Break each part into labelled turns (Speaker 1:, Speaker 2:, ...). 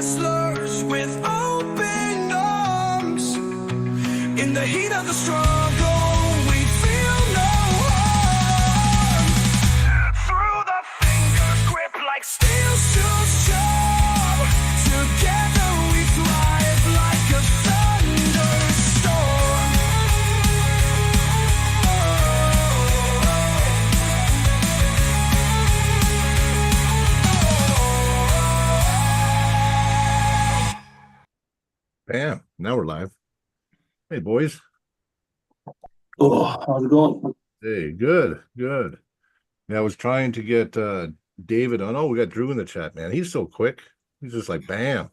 Speaker 1: wrestlers with open arms. In the heat of the struggle, we feel no harm. Through the fingers grip like steel strong. Together we thrive like a thunderstorm.
Speaker 2: Bam. Now we're live. Hey, boys.
Speaker 3: Oh, how's it going?
Speaker 2: Hey, good. Yeah, I was trying to get David on. Oh, we got Drew in the chat, man. He's so quick. He's just like, bam.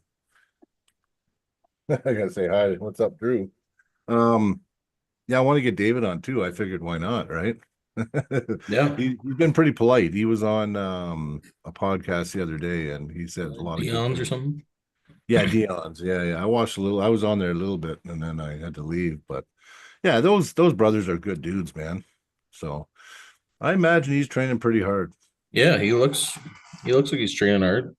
Speaker 2: I gotta say hi. What's up, Drew? Yeah, I want to get David on too. I figured why not, right?
Speaker 3: Yeah.
Speaker 2: He's been pretty polite. He was on a podcast the other day and he said a lot of good
Speaker 3: Dion's or
Speaker 2: things.
Speaker 3: something.
Speaker 2: Yeah, Dion's. Yeah. I watched a little. I was on there a little bit, and then I had to leave. But yeah, those brothers are good dudes, man. So I imagine he's training pretty hard.
Speaker 3: Yeah, he looks like he's training hard.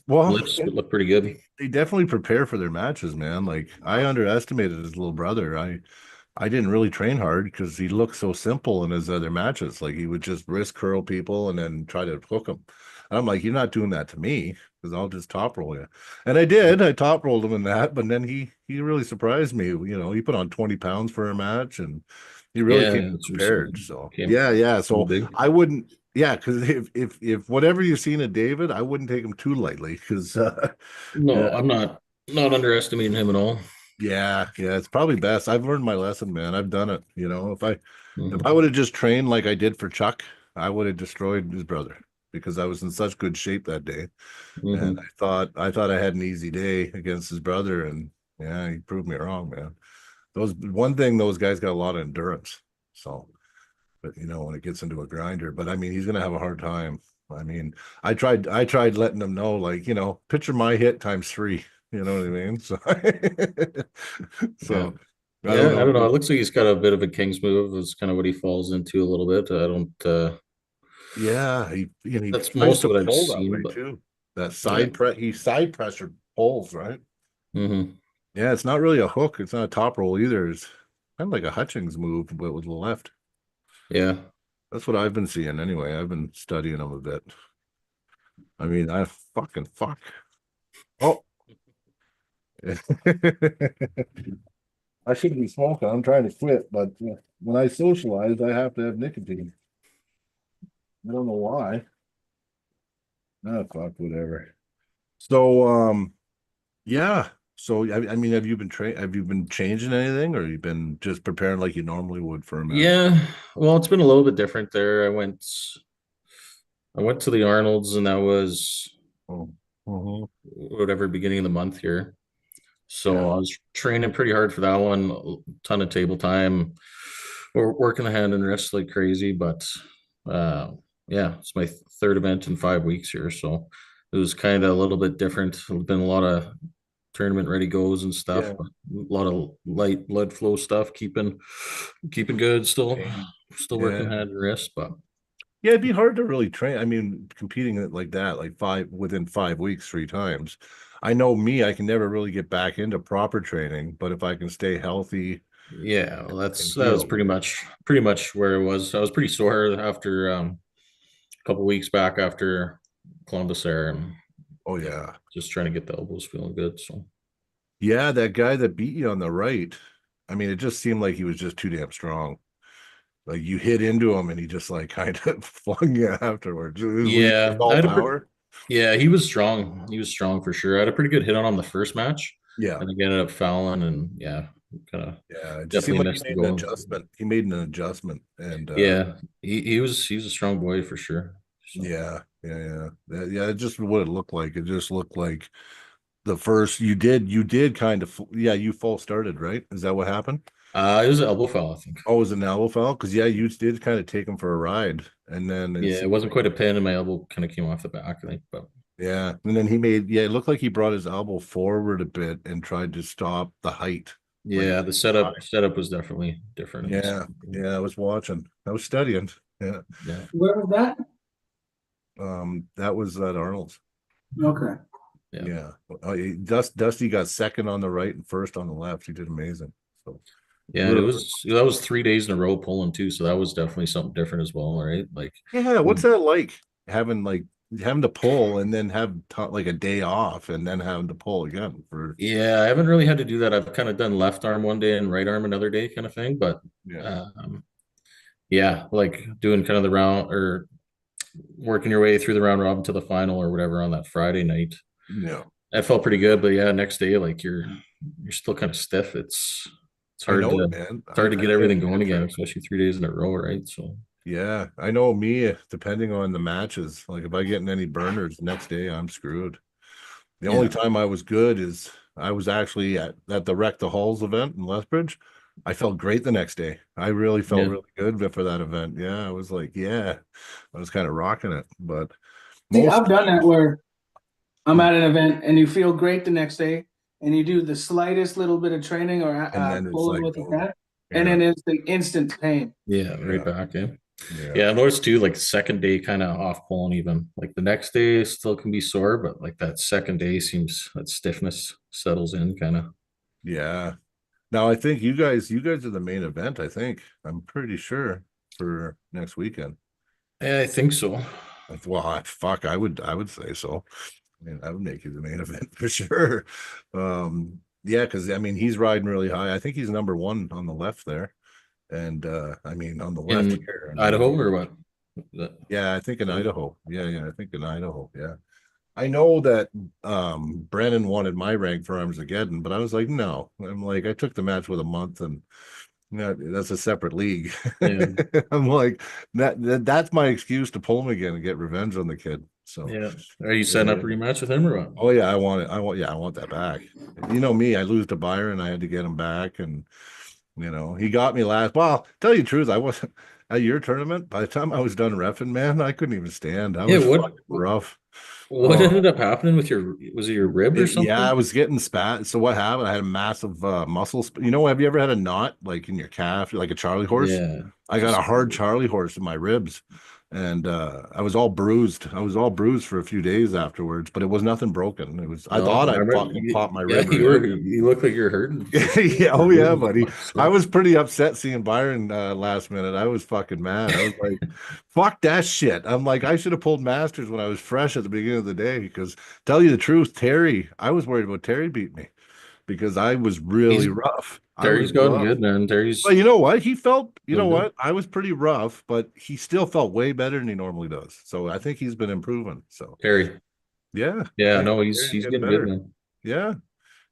Speaker 2: Well,
Speaker 3: Lips look pretty good.
Speaker 2: they definitely prepare for their matches, man. Like I underestimated his little brother. I didn't really train hard because he looked so simple in his other matches. Like he would just wrist curl people and then try to hook them. And I'm like, you're not doing that to me because I'll just top roll you. And I did. I top rolled him in that, but then he really surprised me. You know, he put on 20 pounds for a match and he really
Speaker 3: Yeah,
Speaker 2: came
Speaker 3: that's what
Speaker 2: prepared.
Speaker 3: he
Speaker 2: So
Speaker 3: came
Speaker 2: yeah. So
Speaker 3: big.
Speaker 2: I wouldn't. Yeah, because if whatever you've seen of David, I wouldn't take him too lightly because
Speaker 3: No, I'm not underestimating him at all.
Speaker 2: yeah, it's probably best. I've learned my lesson, man. I've done it. You know, if I
Speaker 3: Mhm.
Speaker 2: would have just trained like I did for Chuck, I would have destroyed his brother because I was in such good shape that day. And
Speaker 3: Mhm.
Speaker 2: I thought I had an easy day against his brother, and yeah, he proved me wrong, man. Those guys got a lot of endurance. So, but you know, when it gets into a grinder, but I mean, he's gonna have a hard time. I mean, I tried letting him know, like, you know, picture my hit times three. You know what I mean? So,
Speaker 3: Yeah.
Speaker 2: so I don't
Speaker 3: Yeah, I don't know.
Speaker 2: know.
Speaker 3: It looks like he's got a bit of a king's move. Is kind of what he falls into a little bit. I don't
Speaker 2: Yeah, he
Speaker 3: that's
Speaker 2: tries
Speaker 3: most
Speaker 2: to
Speaker 3: of what I've
Speaker 2: pull that
Speaker 3: seen,
Speaker 2: way
Speaker 3: but
Speaker 2: too. That
Speaker 3: yeah.
Speaker 2: he side pressure pulls, right?
Speaker 3: Hmm.
Speaker 2: Yeah, it's not really a hook. It's not a top roll either. It's kind of like a Hutchings move, but with the left.
Speaker 3: Yeah.
Speaker 2: That's what I've been seeing anyway. I've been studying them a bit. I mean, I fucking fuck. Oh, I shouldn't be smoking. I'm trying to quit, but when I socialize, I have to have nicotine. I don't know why. Ah, fuck, whatever. So, yeah. So, I mean, have you been Have you been changing anything, or you been just preparing like you normally would for a match?
Speaker 3: Yeah. Well, it's been a little bit different there. I went to the Arnold's and that was
Speaker 2: Oh, uh-huh.
Speaker 3: whatever beginning of the month here.
Speaker 2: Yeah.
Speaker 3: So I was training pretty hard for that one, a ton of table time. We're working the hand and wrist like crazy, but uh yeah, it's my third event in 5 weeks here. So it was kind of a little bit different. There's been a lot of tournament ready goes and stuff,
Speaker 2: Yeah.
Speaker 3: but a lot of light blood flow stuff, keeping good, still working
Speaker 2: Yeah.
Speaker 3: hand and wrist, but
Speaker 2: Yeah, it'd be hard to really train. I mean, competing it like that, like within 5 weeks, 3 times. I know me, I can never really get back into proper training, but if I can stay healthy
Speaker 3: yeah, well,
Speaker 2: and
Speaker 3: that was
Speaker 2: heal.
Speaker 3: pretty much where it was. I was pretty sore after a couple weeks back after Columbus there, and
Speaker 2: Oh
Speaker 3: yeah,
Speaker 2: yeah.
Speaker 3: just trying to get the elbows feeling good. So
Speaker 2: Yeah, that guy that beat you on the right. I mean, it just seemed like he was just too damn strong. Like you hit into him and he just like kind of flung you afterwards. Was he just
Speaker 3: yeah,
Speaker 2: all power?
Speaker 3: yeah, he was strong. He was strong for sure. I had a pretty good hit on him the first match,
Speaker 2: Yeah.
Speaker 3: and I ended up fouling, and yeah, kind of
Speaker 2: Yeah. It just seemed
Speaker 3: definitely
Speaker 2: like he
Speaker 3: missed the
Speaker 2: made an
Speaker 3: goal.
Speaker 2: adjustment. He made an adjustment and
Speaker 3: Yeah, he was a strong boy for sure. So
Speaker 2: yeah. It just what it looked like. It just looked like the first you did kind of yeah, you full started, right? Is that what happened?
Speaker 3: it was an elbow foul, I think.
Speaker 2: Oh, it was an elbow foul? Because yeah, you did kind of take him for a ride. And then it
Speaker 3: Yeah, it
Speaker 2: seemed
Speaker 3: wasn't
Speaker 2: like
Speaker 3: quite a pin, and my elbow kind of came off the back, I think, but
Speaker 2: yeah. And then it looked like he brought his elbow forward a bit and tried to stop the height. Like
Speaker 3: yeah, the setup was definitely different in the
Speaker 2: yeah,
Speaker 3: second game.
Speaker 2: yeah, I was watching. I was studying. Yeah.
Speaker 3: Yeah.
Speaker 4: Where was that?
Speaker 2: That was at Arnold's.
Speaker 4: Okay.
Speaker 2: Yeah. Dusty got second on the right and first on the left. He did amazing. So
Speaker 3: Yeah, and
Speaker 2: we're,
Speaker 3: that was 3 days in a row pulling too, so that was definitely something different as well, right? Like,
Speaker 2: yeah. What's that like having to pull and then have like a day off and then having to pull again for
Speaker 3: yeah, I haven't really had to do that. I've kind of done left arm one day and right arm another day kind of thing, but
Speaker 2: yeah.
Speaker 3: yeah, like doing kind of the round or working your way through the round robin to the final or whatever on that Friday night.
Speaker 2: Yeah.
Speaker 3: That felt pretty good, but yeah, next day like you're still kind of stiff. It's
Speaker 2: I
Speaker 3: hard
Speaker 2: know
Speaker 3: to
Speaker 2: it, man.
Speaker 3: it's hard to
Speaker 2: I
Speaker 3: get
Speaker 2: can't
Speaker 3: everything
Speaker 2: even
Speaker 3: going again,
Speaker 2: picture it.
Speaker 3: especially 3 days in a row, right? So
Speaker 2: Yeah, I know me, depending on the matches, like if I get in any burners the next day, I'm screwed. The only
Speaker 3: yeah,
Speaker 2: time I was good is I was actually at the Wreck the Halls event in Lethbridge. I felt great the next day. I really felt
Speaker 3: yeah.
Speaker 2: really good for that event. Yeah, I was like, yeah, I was kind of rocking it. But
Speaker 4: See,
Speaker 2: most
Speaker 4: I've done that where I'm
Speaker 2: times,
Speaker 4: at an event and you feel great the next day, and you do the slightest little bit of training or
Speaker 2: and then it's
Speaker 4: pulling
Speaker 2: like,
Speaker 4: with the
Speaker 2: oh,
Speaker 4: cat, and
Speaker 2: yeah,
Speaker 4: then it's the instant pain.
Speaker 3: Yeah, right
Speaker 2: yeah,
Speaker 3: back. Yeah.
Speaker 2: yeah,
Speaker 3: Yeah, I've noticed too, like the second day kind of off pulling even. Like the next day still can be sore, but like that second day seems that stiffness settles in kind of.
Speaker 2: yeah. Now I think you guys are the main event, I think. I'm pretty sure for next weekend.
Speaker 3: Yeah, I think so.
Speaker 2: Well, fuck, I would say so. I mean, I would make you the main event for sure. Yeah, because I mean he's riding really high. I think he's number one on the left there. And I mean on the left
Speaker 3: In
Speaker 2: here. I mean,
Speaker 3: Idaho or what?
Speaker 2: yeah, I think in Idaho. Yeah, I think in Idaho. Yeah. I know that Brennan wanted my rank for Armsageddon, but I was like, no. I'm like, I took the match with a month and that's a separate league.
Speaker 3: Yeah,
Speaker 2: I'm like, that's my excuse to pull him again and get revenge on the kid. So
Speaker 3: yeah. Are you setting up a
Speaker 2: yeah.
Speaker 3: rematch with him or what?
Speaker 2: Oh yeah, I want it. I want that back. You know me, I lose to Byron, I had to get him back, and he got me last. Well, tell you the truth, I wasn't at your tournament. By the time I was done reffing, man, I couldn't even stand. I
Speaker 3: Yeah,
Speaker 2: was fucking rough.
Speaker 3: what
Speaker 2: Oh,
Speaker 3: ended up happening with was it your rib or
Speaker 2: yeah, I
Speaker 3: something?
Speaker 2: was getting spat. So what happened? I had a massive muscle. Have you ever had a knot like in your calf, like a Charlie horse?
Speaker 3: Yeah,
Speaker 2: I got a
Speaker 3: just
Speaker 2: hard Charlie horse in my ribs, and I was all bruised. I was all bruised for a few days afterwards, but it was nothing broken. It was. I
Speaker 3: no,
Speaker 2: thought
Speaker 3: I
Speaker 2: I
Speaker 3: remember.
Speaker 2: fucking popped my
Speaker 3: Yeah,
Speaker 2: rib or something.
Speaker 3: you look like you're hurting for sure.
Speaker 2: Yeah,
Speaker 3: You
Speaker 2: oh
Speaker 3: were
Speaker 2: yeah,
Speaker 3: bleeding
Speaker 2: buddy.
Speaker 3: from
Speaker 2: I
Speaker 3: it,
Speaker 2: was pretty upset seeing Byron last minute. I was fucking mad. I was like, fuck that shit. I'm like, I should have pulled Masters when I was fresh at the beginning of the day because tell you the truth, I was worried about Terry beat me because I was
Speaker 3: He's
Speaker 2: really rough. I was
Speaker 3: Terry's gotten
Speaker 2: rough.
Speaker 3: good, man.
Speaker 2: But you know what? You know
Speaker 3: Doing good.
Speaker 2: what? I was pretty rough, but he still felt way better than he normally does. So I think he's been improving. So
Speaker 3: Terry.
Speaker 2: yeah,
Speaker 3: Yeah,
Speaker 2: yeah,
Speaker 3: no,
Speaker 2: Terry's
Speaker 3: he's
Speaker 2: getting
Speaker 3: getting good,
Speaker 2: better.
Speaker 3: man.
Speaker 2: Yeah.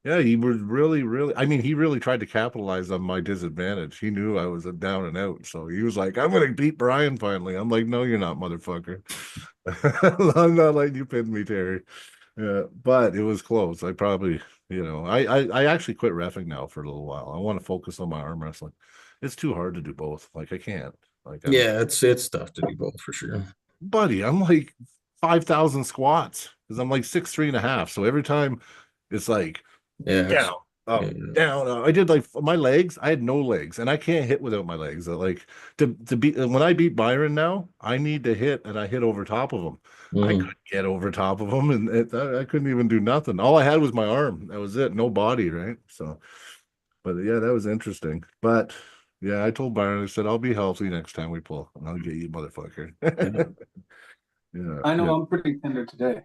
Speaker 2: Yeah, he was really, I mean, he really tried to capitalize on my disadvantage. He knew I was a down and out. So he was like, I'm gonna beat Brian finally. I'm like, no, you're not, motherfucker. I'm not letting you pin me, Terry. Yeah, but it was close. I probably, I actually quit reffing now for a little while. I want to focus on my arm wrestling. It's too hard to do both. Like I can't. Like
Speaker 3: Yeah, it's tough to do both for sure.
Speaker 2: buddy, I'm like 5,000 squats because I'm like 6'3.5. So every time it's like
Speaker 3: Yeah,
Speaker 2: down,
Speaker 3: yeah,
Speaker 2: up, down. I did like my legs. I had no legs, and I can't hit without my legs. Like to beat when I beat Byron now, I need to hit, and I hit over top of him. I
Speaker 3: mhm.
Speaker 2: couldn't get over top of him, and I couldn't even do nothing. All I had was my arm. That was it. No body, right? So, but yeah, that was interesting. But yeah, I told Byron, I said, I'll be healthy next time we pull, and I'll get you, motherfucker.
Speaker 3: Yeah.
Speaker 2: Yeah,
Speaker 4: I know
Speaker 2: yeah.
Speaker 4: I'm pretty tender today.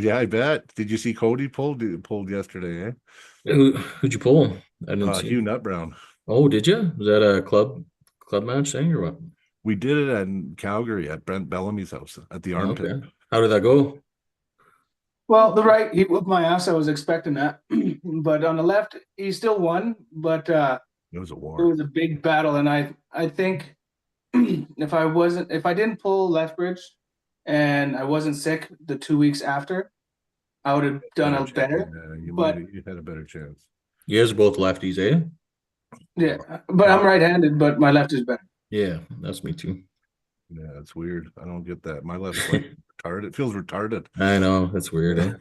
Speaker 2: Yeah, I bet. Did you see Cody pulled yesterday, eh?
Speaker 3: Who'd you pull? I didn't see
Speaker 2: Hugh
Speaker 3: him.
Speaker 2: Nutbrown.
Speaker 3: Oh, did you? Was that a club match thing or what?
Speaker 2: We did it in Calgary at Brent Bellamy's house at the
Speaker 3: Oh,
Speaker 2: armpit.
Speaker 3: okay. How did that go?
Speaker 4: Well, the right, he whooped my ass. I was expecting that, but on the left, he still won. But
Speaker 2: It was a
Speaker 4: it
Speaker 2: war.
Speaker 4: was a big battle, and I think if I didn't pull Lethbridge and I wasn't sick the 2 weeks after, I would have done
Speaker 2: Better
Speaker 4: a
Speaker 2: chance.
Speaker 4: better.
Speaker 2: Yeah,
Speaker 4: But
Speaker 2: you had a better chance.
Speaker 3: You guys are both lefties, eh?
Speaker 4: yeah, but I'm right-handed, but my left is better.
Speaker 3: Yeah, that's me too.
Speaker 2: Yeah, it's weird. I don't get that. My left's like retarded. It feels retarded.
Speaker 3: I know, that's weird, eh?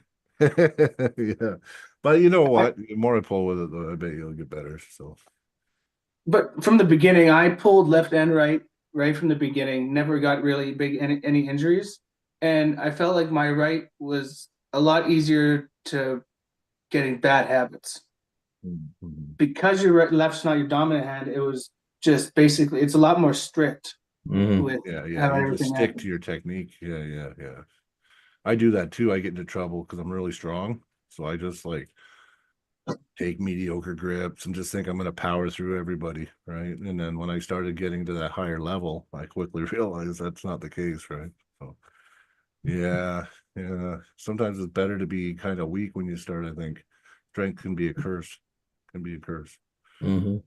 Speaker 2: Yeah. But you know what? The more I pull with it, though, I bet you'll get better. So
Speaker 4: But from the beginning, I pulled left and right from the beginning. Never got really big any injuries, and I felt like my right was a lot easier to getting bad habits.
Speaker 2: Mhm.
Speaker 4: Because your left's not your dominant hand, it was just basically, it's a lot more strict
Speaker 3: Mhm.
Speaker 4: with
Speaker 2: Yeah,
Speaker 4: how
Speaker 2: you just
Speaker 4: everything
Speaker 2: stick
Speaker 4: happens.
Speaker 2: to your technique. Yeah. I do that too. I get into trouble because I'm really strong. So I just like take mediocre grips and just think I'm going to power through everybody, right? And then when I started getting to that higher level, I quickly realized that's not the case, right? So yeah. Sometimes it's better to be kind of weak when you start, I think. Strength can be a curse, can be a curse.
Speaker 3: Mhm.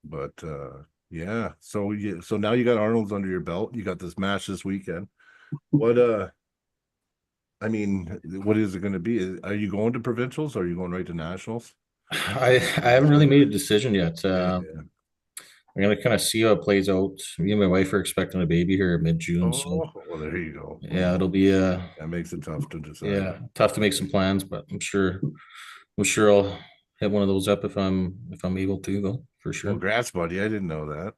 Speaker 2: But yeah, so now you got Arnold's under your belt. You got this match this weekend. What I mean, what is it going to be? Are you going to provincials or are you going right to nationals?
Speaker 3: I haven't really made a decision yet.
Speaker 2: Yeah.
Speaker 3: I'm gonna kind of see how it plays out. Me and my wife are expecting a baby here mid-June, so
Speaker 2: Oh, well, there you go.
Speaker 3: yeah, it'll be
Speaker 2: That makes it tough to decide.
Speaker 3: yeah, tough to make some plans, but I'm sure I'll hit one of those up if I'm able to though, for
Speaker 2: Well,
Speaker 3: sure.
Speaker 2: congrats, buddy. I didn't know that.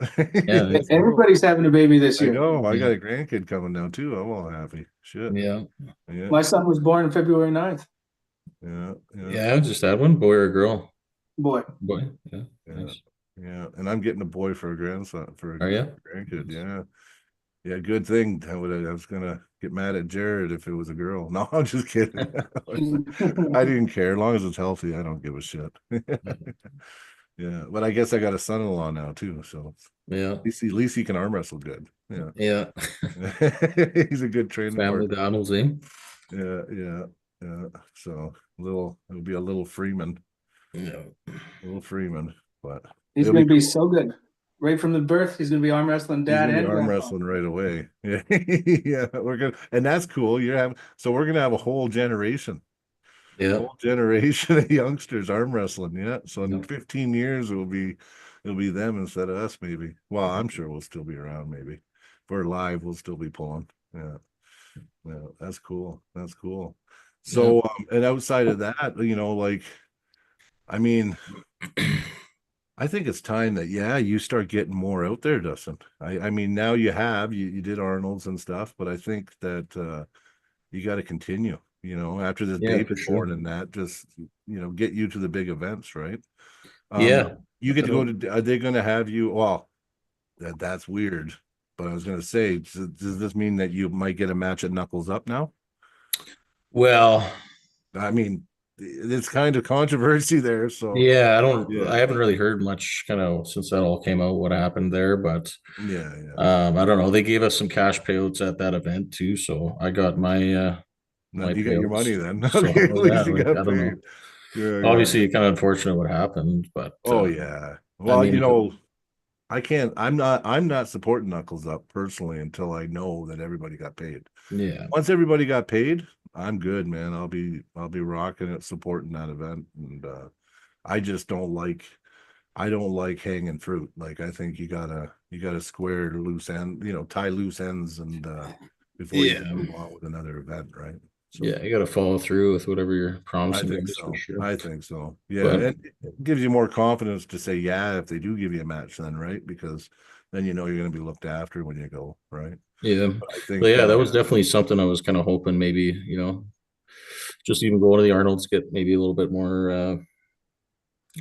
Speaker 3: Yeah,
Speaker 2: That's cool.
Speaker 4: Everybody's having a baby this
Speaker 2: I
Speaker 4: year.
Speaker 2: know. I
Speaker 3: yeah,
Speaker 2: got a grandkid coming now too. I'm all happy. Shit.
Speaker 3: yeah,
Speaker 2: Yeah.
Speaker 4: My son was born February 9th.
Speaker 2: Yeah.
Speaker 3: yeah. I just had one, boy or a girl.
Speaker 4: Boy,
Speaker 3: Boy, yeah,
Speaker 2: Yeah.
Speaker 3: nice.
Speaker 2: Yeah. And I'm getting a boy for a grandson for a
Speaker 3: Are you?
Speaker 2: grandkid. Yeah. Yeah, good thing. I was gonna get mad at Jared if it was a girl. No, I'm just kidding. I didn't care. As long as it's healthy, I don't give a shit. Yeah, but I guess I got a son-in-law now too, so
Speaker 3: Yeah,
Speaker 2: at least he can arm wrestle good. Yeah.
Speaker 3: yeah.
Speaker 2: He's a good training
Speaker 3: Family
Speaker 2: partner.
Speaker 3: Donald's, eh?
Speaker 2: Yeah. So it'll be a little Freeman,
Speaker 3: Yeah.
Speaker 2: but
Speaker 4: he's
Speaker 2: it'll
Speaker 4: going
Speaker 2: be
Speaker 4: to be
Speaker 2: cool.
Speaker 4: so good. Right from the birth, he's going to be arm wrestling
Speaker 2: He's
Speaker 4: dad
Speaker 2: gonna be
Speaker 4: and
Speaker 2: arm
Speaker 4: grandpa.
Speaker 2: wrestling right away. Yeah, yeah, we're gonna, and that's cool. We're gonna have a whole generation
Speaker 3: Yeah.
Speaker 2: of youngsters arm wrestling. Yeah. So in
Speaker 3: Yeah.
Speaker 2: 15 years it'll be them instead of us, maybe. Well, I'm sure we'll still be around, maybe. If we're live, we'll still be pulling. Yeah. Yeah, that's cool. That's cool.
Speaker 3: Yeah.
Speaker 2: So and outside of that, like I mean, I think it's time that you start getting more out there, Dustin. I mean now you did Arnold's and stuff, but I think that you got to continue, after this
Speaker 3: Yeah,
Speaker 2: baby's
Speaker 3: for sure.
Speaker 2: born and that just get you to the big events, right? Um,
Speaker 3: Yeah.
Speaker 2: you get
Speaker 3: I
Speaker 2: to go
Speaker 3: don't,
Speaker 2: to, are they going to have you? Well, that's weird, but I was going to say, does this mean that you might get a match at Knuckles Up now?
Speaker 3: well,
Speaker 2: I mean, it's kind of controversy there, so
Speaker 3: yeah, I
Speaker 2: yeah,
Speaker 3: haven't really heard much kind of since that all came out, what happened there, but
Speaker 2: yeah.
Speaker 3: I don't know. They gave us some cash payouts at that event too, so I got
Speaker 2: Now
Speaker 3: my
Speaker 2: you got your
Speaker 3: payouts.
Speaker 2: money then.
Speaker 3: So
Speaker 2: Okay, at
Speaker 3: yeah,
Speaker 2: least you
Speaker 3: like
Speaker 2: got
Speaker 3: I don't
Speaker 2: paid.
Speaker 3: know.
Speaker 2: Yeah.
Speaker 3: Obviously, kind of unfortunate what happened, but
Speaker 2: Oh yeah.
Speaker 3: I
Speaker 2: Well,
Speaker 3: mean, if it,
Speaker 2: I can't. I'm not supporting Knuckles Up personally until I know that everybody got paid.
Speaker 3: yeah,
Speaker 2: Once everybody got paid, I'm good, man. I'll be rocking it, supporting that event, and I just don't like. I don't like hanging fruit. Like I think you gotta square loose end, tie loose ends, and before you can
Speaker 3: yeah,
Speaker 2: move on with another event, right? So
Speaker 3: yeah, you got to follow through with whatever you're
Speaker 2: I
Speaker 3: promising
Speaker 2: think
Speaker 3: guys for
Speaker 2: so.
Speaker 3: sure.
Speaker 2: I think so. Yeah,
Speaker 3: But
Speaker 2: and it gives you more confidence to say yeah if they do give you a match, then right, because then you're going to be looked after when you go, right?
Speaker 3: yeah,
Speaker 2: But I
Speaker 3: but
Speaker 2: think
Speaker 3: yeah, that was definitely something I was kind of hoping maybe, just even going to the Arnold's, get maybe a little bit more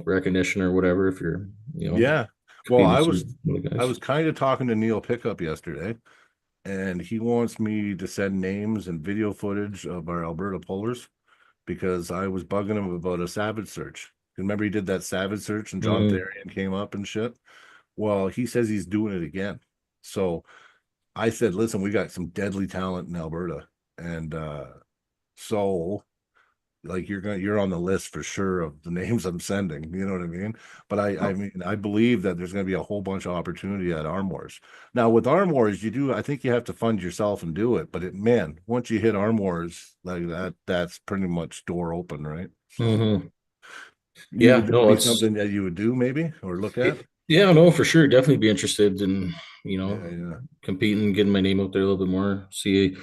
Speaker 3: recognition or whatever if you're,
Speaker 2: yeah. Well,
Speaker 3: competing with some of the
Speaker 2: I
Speaker 3: guys.
Speaker 2: was kind of talking to Neil Pickup yesterday, and he wants me to send names and video footage of our Alberta pullers because I was bugging him about a Savage search. Remember he did that Savage search and John
Speaker 3: Mhm.
Speaker 2: Therian came up and shit. Well, he says he's doing it again. So I said, listen, we got some deadly talent in Alberta. And so like you're on the list for sure of the names I'm sending, you know what I mean? But I mean I believe that there's gonna be a whole bunch of opportunity at Arm Wars. Now with Arm Wars, I think you have to fund yourself and do it, but man, once you hit Arm Wars like that, that's pretty much door open, right? So
Speaker 3: Mhm.
Speaker 2: you
Speaker 3: Yeah,
Speaker 2: would that
Speaker 3: no,
Speaker 2: be
Speaker 3: it's
Speaker 2: something that you would do maybe or look at?
Speaker 3: yeah, no, for sure. Definitely be interested in,
Speaker 2: Yeah.
Speaker 3: competing, getting my name out there a little bit more. See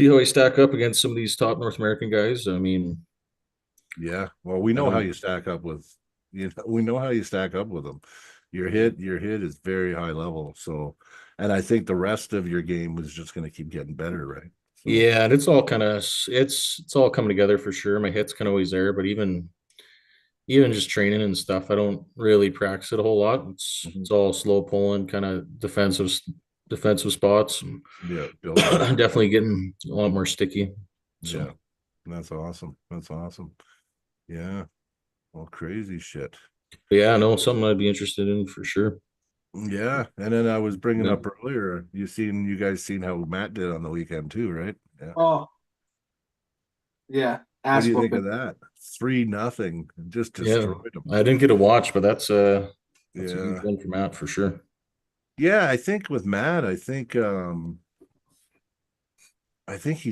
Speaker 3: how I stack up against some of these top North American guys. I mean,
Speaker 2: Yeah. Well, we
Speaker 3: I
Speaker 2: know how
Speaker 3: don't.
Speaker 2: you stack up with we know how you stack up with them. Your hit is very high level. So, and I think the rest of your game is just going to keep getting better, right?
Speaker 3: Yeah, and it's all kind of it's all coming together for sure. My hit's kind of always there, but even just training and stuff, I don't really practice it a whole lot. It's all slow pulling, kind of defensive spots.
Speaker 2: Yeah, build it up.
Speaker 3: Definitely getting a lot more sticky. So
Speaker 2: Yeah, that's awesome. That's awesome. Yeah, well, crazy shit.
Speaker 3: yeah, no, something I'd be interested in for sure.
Speaker 2: Yeah, and then I was bringing
Speaker 3: Yeah.
Speaker 2: up earlier. You guys seen how Matt did on the weekend too, right? Yeah.
Speaker 4: Oh, yeah.
Speaker 2: What do
Speaker 4: Ass
Speaker 2: you think
Speaker 4: whooping.
Speaker 2: of that? 3-0, just
Speaker 3: Yeah,
Speaker 2: destroyed him.
Speaker 3: I didn't get to watch, but that's a huge
Speaker 2: Yeah,
Speaker 3: win for Matt for sure.
Speaker 2: yeah. I think with Matt, I think he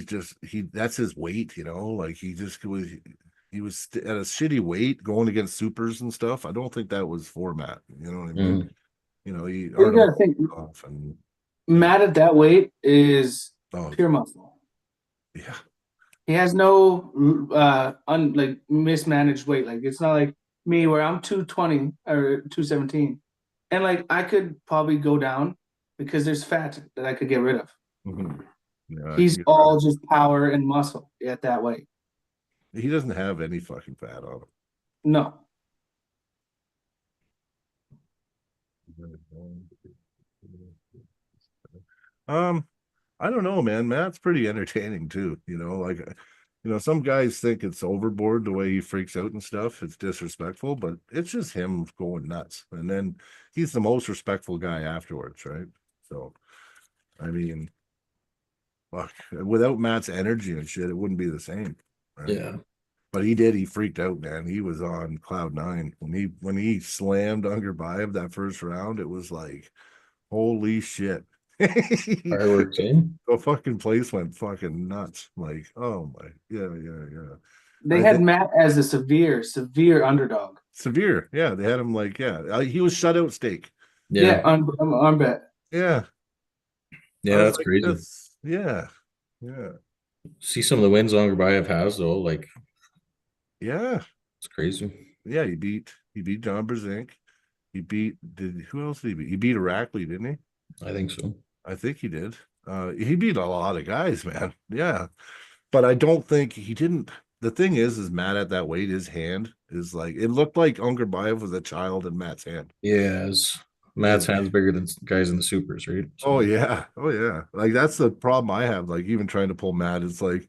Speaker 2: that's his weight, like he was at a shitty weight going against supers and stuff. I don't think that was for Matt. You know what I mean?
Speaker 3: Mhm.
Speaker 2: He
Speaker 4: You
Speaker 2: Artem
Speaker 4: gotta think,
Speaker 2: off and
Speaker 4: Matt at that weight is
Speaker 2: oh
Speaker 4: pure muscle.
Speaker 2: yeah,
Speaker 4: He has no like mismanaged weight. Like it's not like me where I'm 220 or 217. And like I could probably go down because there's fat that I could get rid of.
Speaker 2: mhm. Yeah, I can
Speaker 4: He's
Speaker 2: get rid
Speaker 4: all
Speaker 2: of
Speaker 4: just power and muscle at that weight.
Speaker 2: it. He doesn't have any fucking fat on
Speaker 4: No.
Speaker 2: him. Um, I don't know, man. Matt's pretty entertaining too. Some guys think it's overboard the way he freaks out and stuff. It's disrespectful, but it's just him going nuts. And then he's the most respectful guy afterwards, right? So, I mean, fuck, without Matt's energy and shit, it wouldn't be the same, right?
Speaker 3: Yeah,
Speaker 2: But he freaked out, man. He was on cloud nine when he slammed Ungerbayev that first round. It was like, holy shit.
Speaker 3: fireworks in.
Speaker 2: The fucking place went fucking nuts. Like, oh my, yeah, yeah, yeah.
Speaker 4: They
Speaker 2: I
Speaker 4: had
Speaker 2: think
Speaker 4: Matt as a severe underdog.
Speaker 2: severe. Yeah, they had him like, yeah, he was shutout steak.
Speaker 4: Yeah,
Speaker 3: Yeah,
Speaker 4: arm bet.
Speaker 2: Yeah, I
Speaker 3: yeah,
Speaker 2: was
Speaker 3: that's
Speaker 2: like,
Speaker 3: crazy.
Speaker 2: that's yeah, yeah,
Speaker 3: See some of the wins Angarbayev has though, like
Speaker 2: yeah,
Speaker 3: it's crazy.
Speaker 2: yeah. He beat John Brzenk. Who else did he beat? He beat Irakli, didn't he?
Speaker 3: I think so.
Speaker 2: I think he did. He beat a lot of guys, man. Yeah, but I don't think he didn't. The thing is Matt at that weight, his hand is like it looked like Ungerbayev was a child in Matt's hand.
Speaker 3: Yeah, Matt's
Speaker 2: It,
Speaker 3: hand's bigger than guys in the supers, right?
Speaker 2: oh
Speaker 3: So
Speaker 2: yeah, oh yeah. Like that's the problem I have. Like even trying to pull Matt, it's like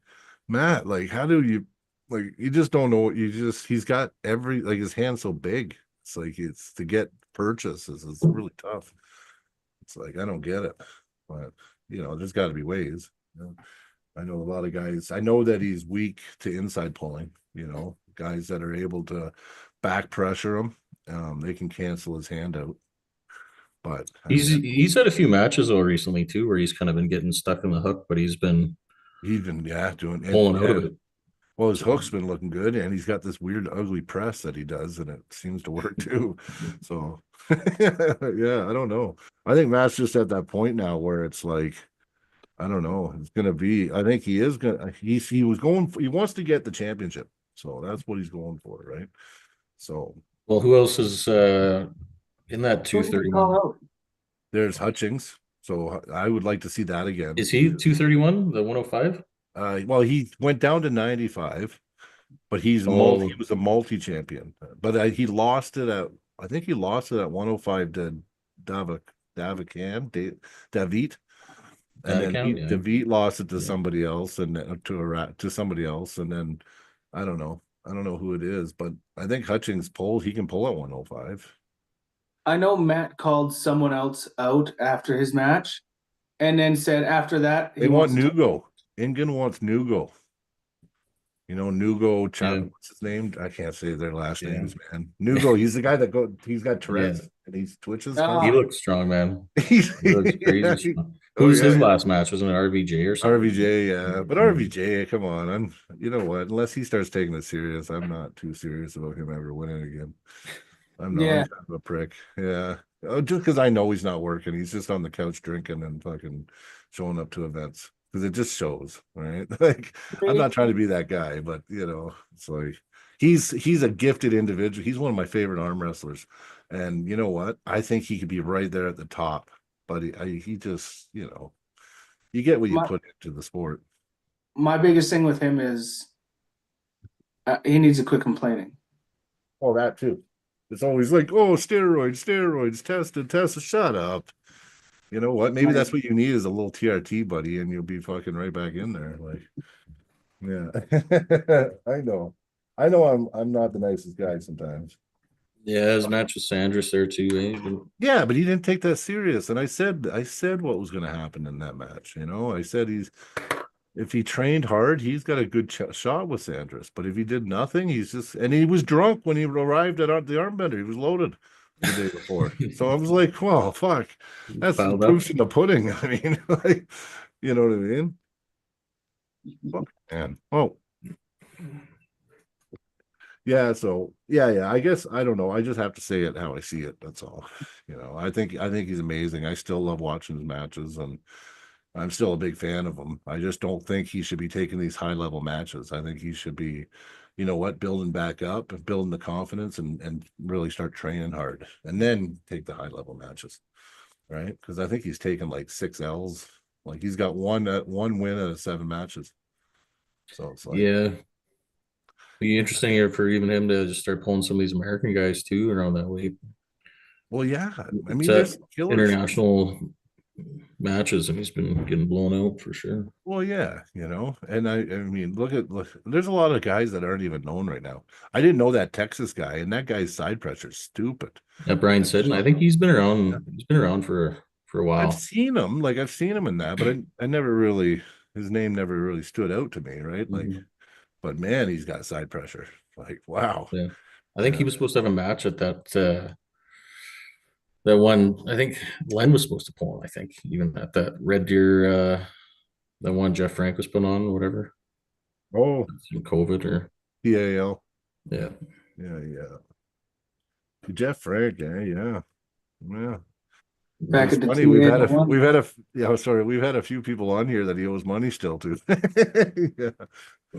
Speaker 2: Matt, like how do you like you just don't know what he's got like his hand's so big. It's like it's to get purchases, it's really tough. It's like I don't get it. But there's gotta be ways. I know a lot of guys. I know that he's weak to inside pulling, guys that are able to back pressure him. They can cancel his hand out. But I mean,
Speaker 3: he's had a few matches though recently too, where he's kind of been getting stuck in the hook, but he's been
Speaker 2: he's been doing it.
Speaker 3: pulling out
Speaker 2: Yeah.
Speaker 3: of it.
Speaker 2: Well, his
Speaker 3: So
Speaker 2: hook's been looking good, and he's got this weird, ugly press that he does, and it seems to work too. So, yeah, I don't know. I think Matt's just at that point now where it's like, I don't know. It's gonna be. I think he is gonna. He was going. He wants to get the championship, so that's what he's going for, right? So
Speaker 3: well, who else is in that
Speaker 4: Who did you call
Speaker 3: 231?
Speaker 4: out?
Speaker 2: there's Hutchings. So I would like to see that again.
Speaker 3: Is he 231, the 105?
Speaker 2: Well, he went down to 95, but he
Speaker 3: Oh,
Speaker 2: was a multi champion. But he lost it at. I think he lost it at 105 to Davik Davikan David, and then
Speaker 3: Vatican, yeah.
Speaker 2: David lost it to
Speaker 3: Yeah.
Speaker 2: somebody else, and then to somebody else, and then I don't know. I don't know who it is, but I think Hutchings he can pull at 105.
Speaker 4: I know Matt called someone else out after his match and then said after that
Speaker 2: They
Speaker 4: he
Speaker 2: want
Speaker 4: wants to
Speaker 2: Nugo. Ingen wants Nugo. Nugo,
Speaker 3: Yeah.
Speaker 2: what's his name? I can't say their last
Speaker 3: Yeah.
Speaker 2: names, man. Nugo, he's the guy he's got Tourette's
Speaker 3: Yeah.
Speaker 2: and he twitches.
Speaker 3: He
Speaker 4: Ah.
Speaker 3: looks strong, man.
Speaker 2: He's,
Speaker 3: He looks
Speaker 2: yeah,
Speaker 3: crazy strong.
Speaker 2: oh
Speaker 3: Who's
Speaker 2: yeah,
Speaker 3: his
Speaker 2: yeah.
Speaker 3: last match? Wasn't it RVJ or something?
Speaker 2: RVJ, yeah. But
Speaker 3: Yeah.
Speaker 2: RVJ, come on. You know what? Unless he starts taking it serious, I'm not too serious about him ever winning again. I'm not.
Speaker 4: Yeah.
Speaker 2: I'm kind of a prick. Yeah. Just because I know he's not working. He's just on the couch drinking and fucking showing up to events. Because it just shows, right? Like I'm not trying to be that guy, but it's like he's a gifted individual. He's one of my favorite arm wrestlers. And you know what? I think he could be right there at the top. But he just, you get what you
Speaker 4: My,
Speaker 2: put into the sport.
Speaker 4: my biggest thing with him is he needs to quit complaining.
Speaker 2: Oh, that too. It's always like, oh, steroids, tested. Shut up. You know what? Maybe that's what you need is a little TRT buddy, and you'll be fucking right back in there. Like, yeah, I know. I'm not the nicest guy sometimes.
Speaker 3: Yeah, his match with Sanders there too.
Speaker 2: Yeah, but he didn't take that serious. And I said what was going to happen in that match. You know, I said if he trained hard, he's got a good shot with Sanders. But if he did nothing, and he was drunk when he arrived at the armbender. He was loaded the day before. So I was like, well, fuck, that's the proof's in the pudding. I mean, like, you know what I mean? Fuck, man. Oh. Yeah, so yeah. I guess I don't know. I just have to say it how I see it. That's all. You know, I think he's amazing. I still love watching his matches, and I'm still a big fan of him. I just don't think he should be taking these high level matches. I think he should be, you know what, building back up and building the confidence and really start training hard and then take the high level matches. Right. Because I think he's taken like 6 L's. Like he's got one win out of 7 matches. So it's like,
Speaker 3: yeah. Be interesting here for even him to just start pulling some of these American guys too around that weight.
Speaker 2: well, yeah. I mean,
Speaker 3: It's
Speaker 2: there's killers.
Speaker 3: international matches, and he's been getting blown out for sure.
Speaker 2: Well, yeah, you know, and I mean, look, there's a lot of guys that aren't even known right now. I didn't know that Texas guy, and that guy's side pressure is stupid.
Speaker 3: Yeah, Brian Sidden, I think he's been around.
Speaker 2: Yeah.
Speaker 3: He's been around for a while.
Speaker 2: I've seen him in that, but I never really, his name never really stood out to me, right? Like, but man, he's got side pressure. Like, wow.
Speaker 3: Yeah, I think he was supposed to have a match at that one. I think Len was supposed to pull him. I think even at that Red Deer, the one Jeff Frank was putting on, or whatever.
Speaker 2: Oh,
Speaker 3: Some COVID or
Speaker 2: PAL.
Speaker 3: yeah.
Speaker 2: Jeff Frank, yeah.
Speaker 4: Back
Speaker 2: It's
Speaker 4: at the
Speaker 2: funny. We've had a few people on here that he owes money still to.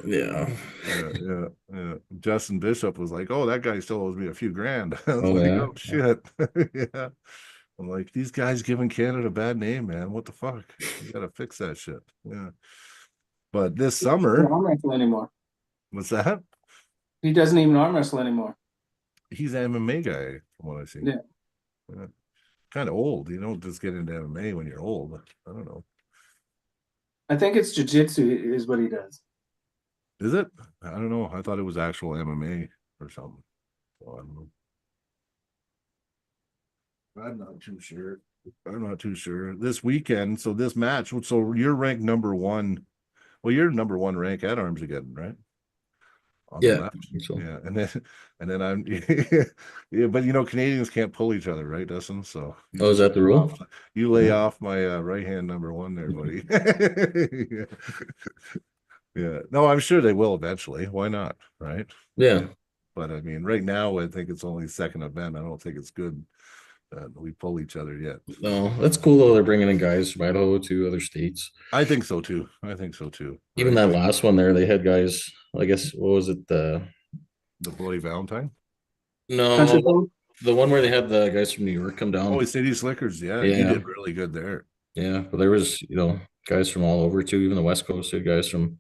Speaker 2: Yeah. Justin Bishop was like, "Oh, that guy still owes me a few grand." I was like,
Speaker 3: yeah.
Speaker 2: "Oh shit." Yeah. I'm like, these guys giving Canada a bad name, man. What the fuck? You gotta fix that shit. Yeah. But this
Speaker 4: He doesn't
Speaker 2: summer,
Speaker 4: arm wrestle anymore.
Speaker 2: what's that?
Speaker 4: He doesn't even arm wrestle anymore.
Speaker 2: He's an MMA guy, from what I see.
Speaker 4: Yeah.
Speaker 2: Kind of old. You don't just get into MMA when you're old. I don't know.
Speaker 4: I think it's jiu-jitsu is what he does.
Speaker 2: Is it? I don't know. I thought it was actual MMA or something. So I don't know. I'm not too sure. This weekend, so this match, so you're ranked number 1. Well, you're number 1 rank at Armsageddon, right? On the
Speaker 3: Yeah,
Speaker 2: left.
Speaker 3: so.
Speaker 2: Yeah, and then I'm yeah, but you know, Canadians can't pull each other, right, Dustin? So
Speaker 3: Is that the rule?
Speaker 2: You lay off my right hand number 1 there, buddy. Yeah. No, I'm sure they will eventually. Why not? Right.
Speaker 3: Yeah.
Speaker 2: But I mean, right now, I think it's only second event. I don't think it's good that we pull each other yet.
Speaker 3: No, that's cool though. They're bringing in guys from Idaho to other states.
Speaker 2: I think so too.
Speaker 3: Even that last one there, they had guys. I guess what was it?
Speaker 2: The Bloody Valentine.
Speaker 3: No, the one where they had the guys from New York come down.
Speaker 2: Oh, City Slickers. Yeah, he did really good there.
Speaker 3: Yeah, but there was guys from all over too. Even the West Coast had guys from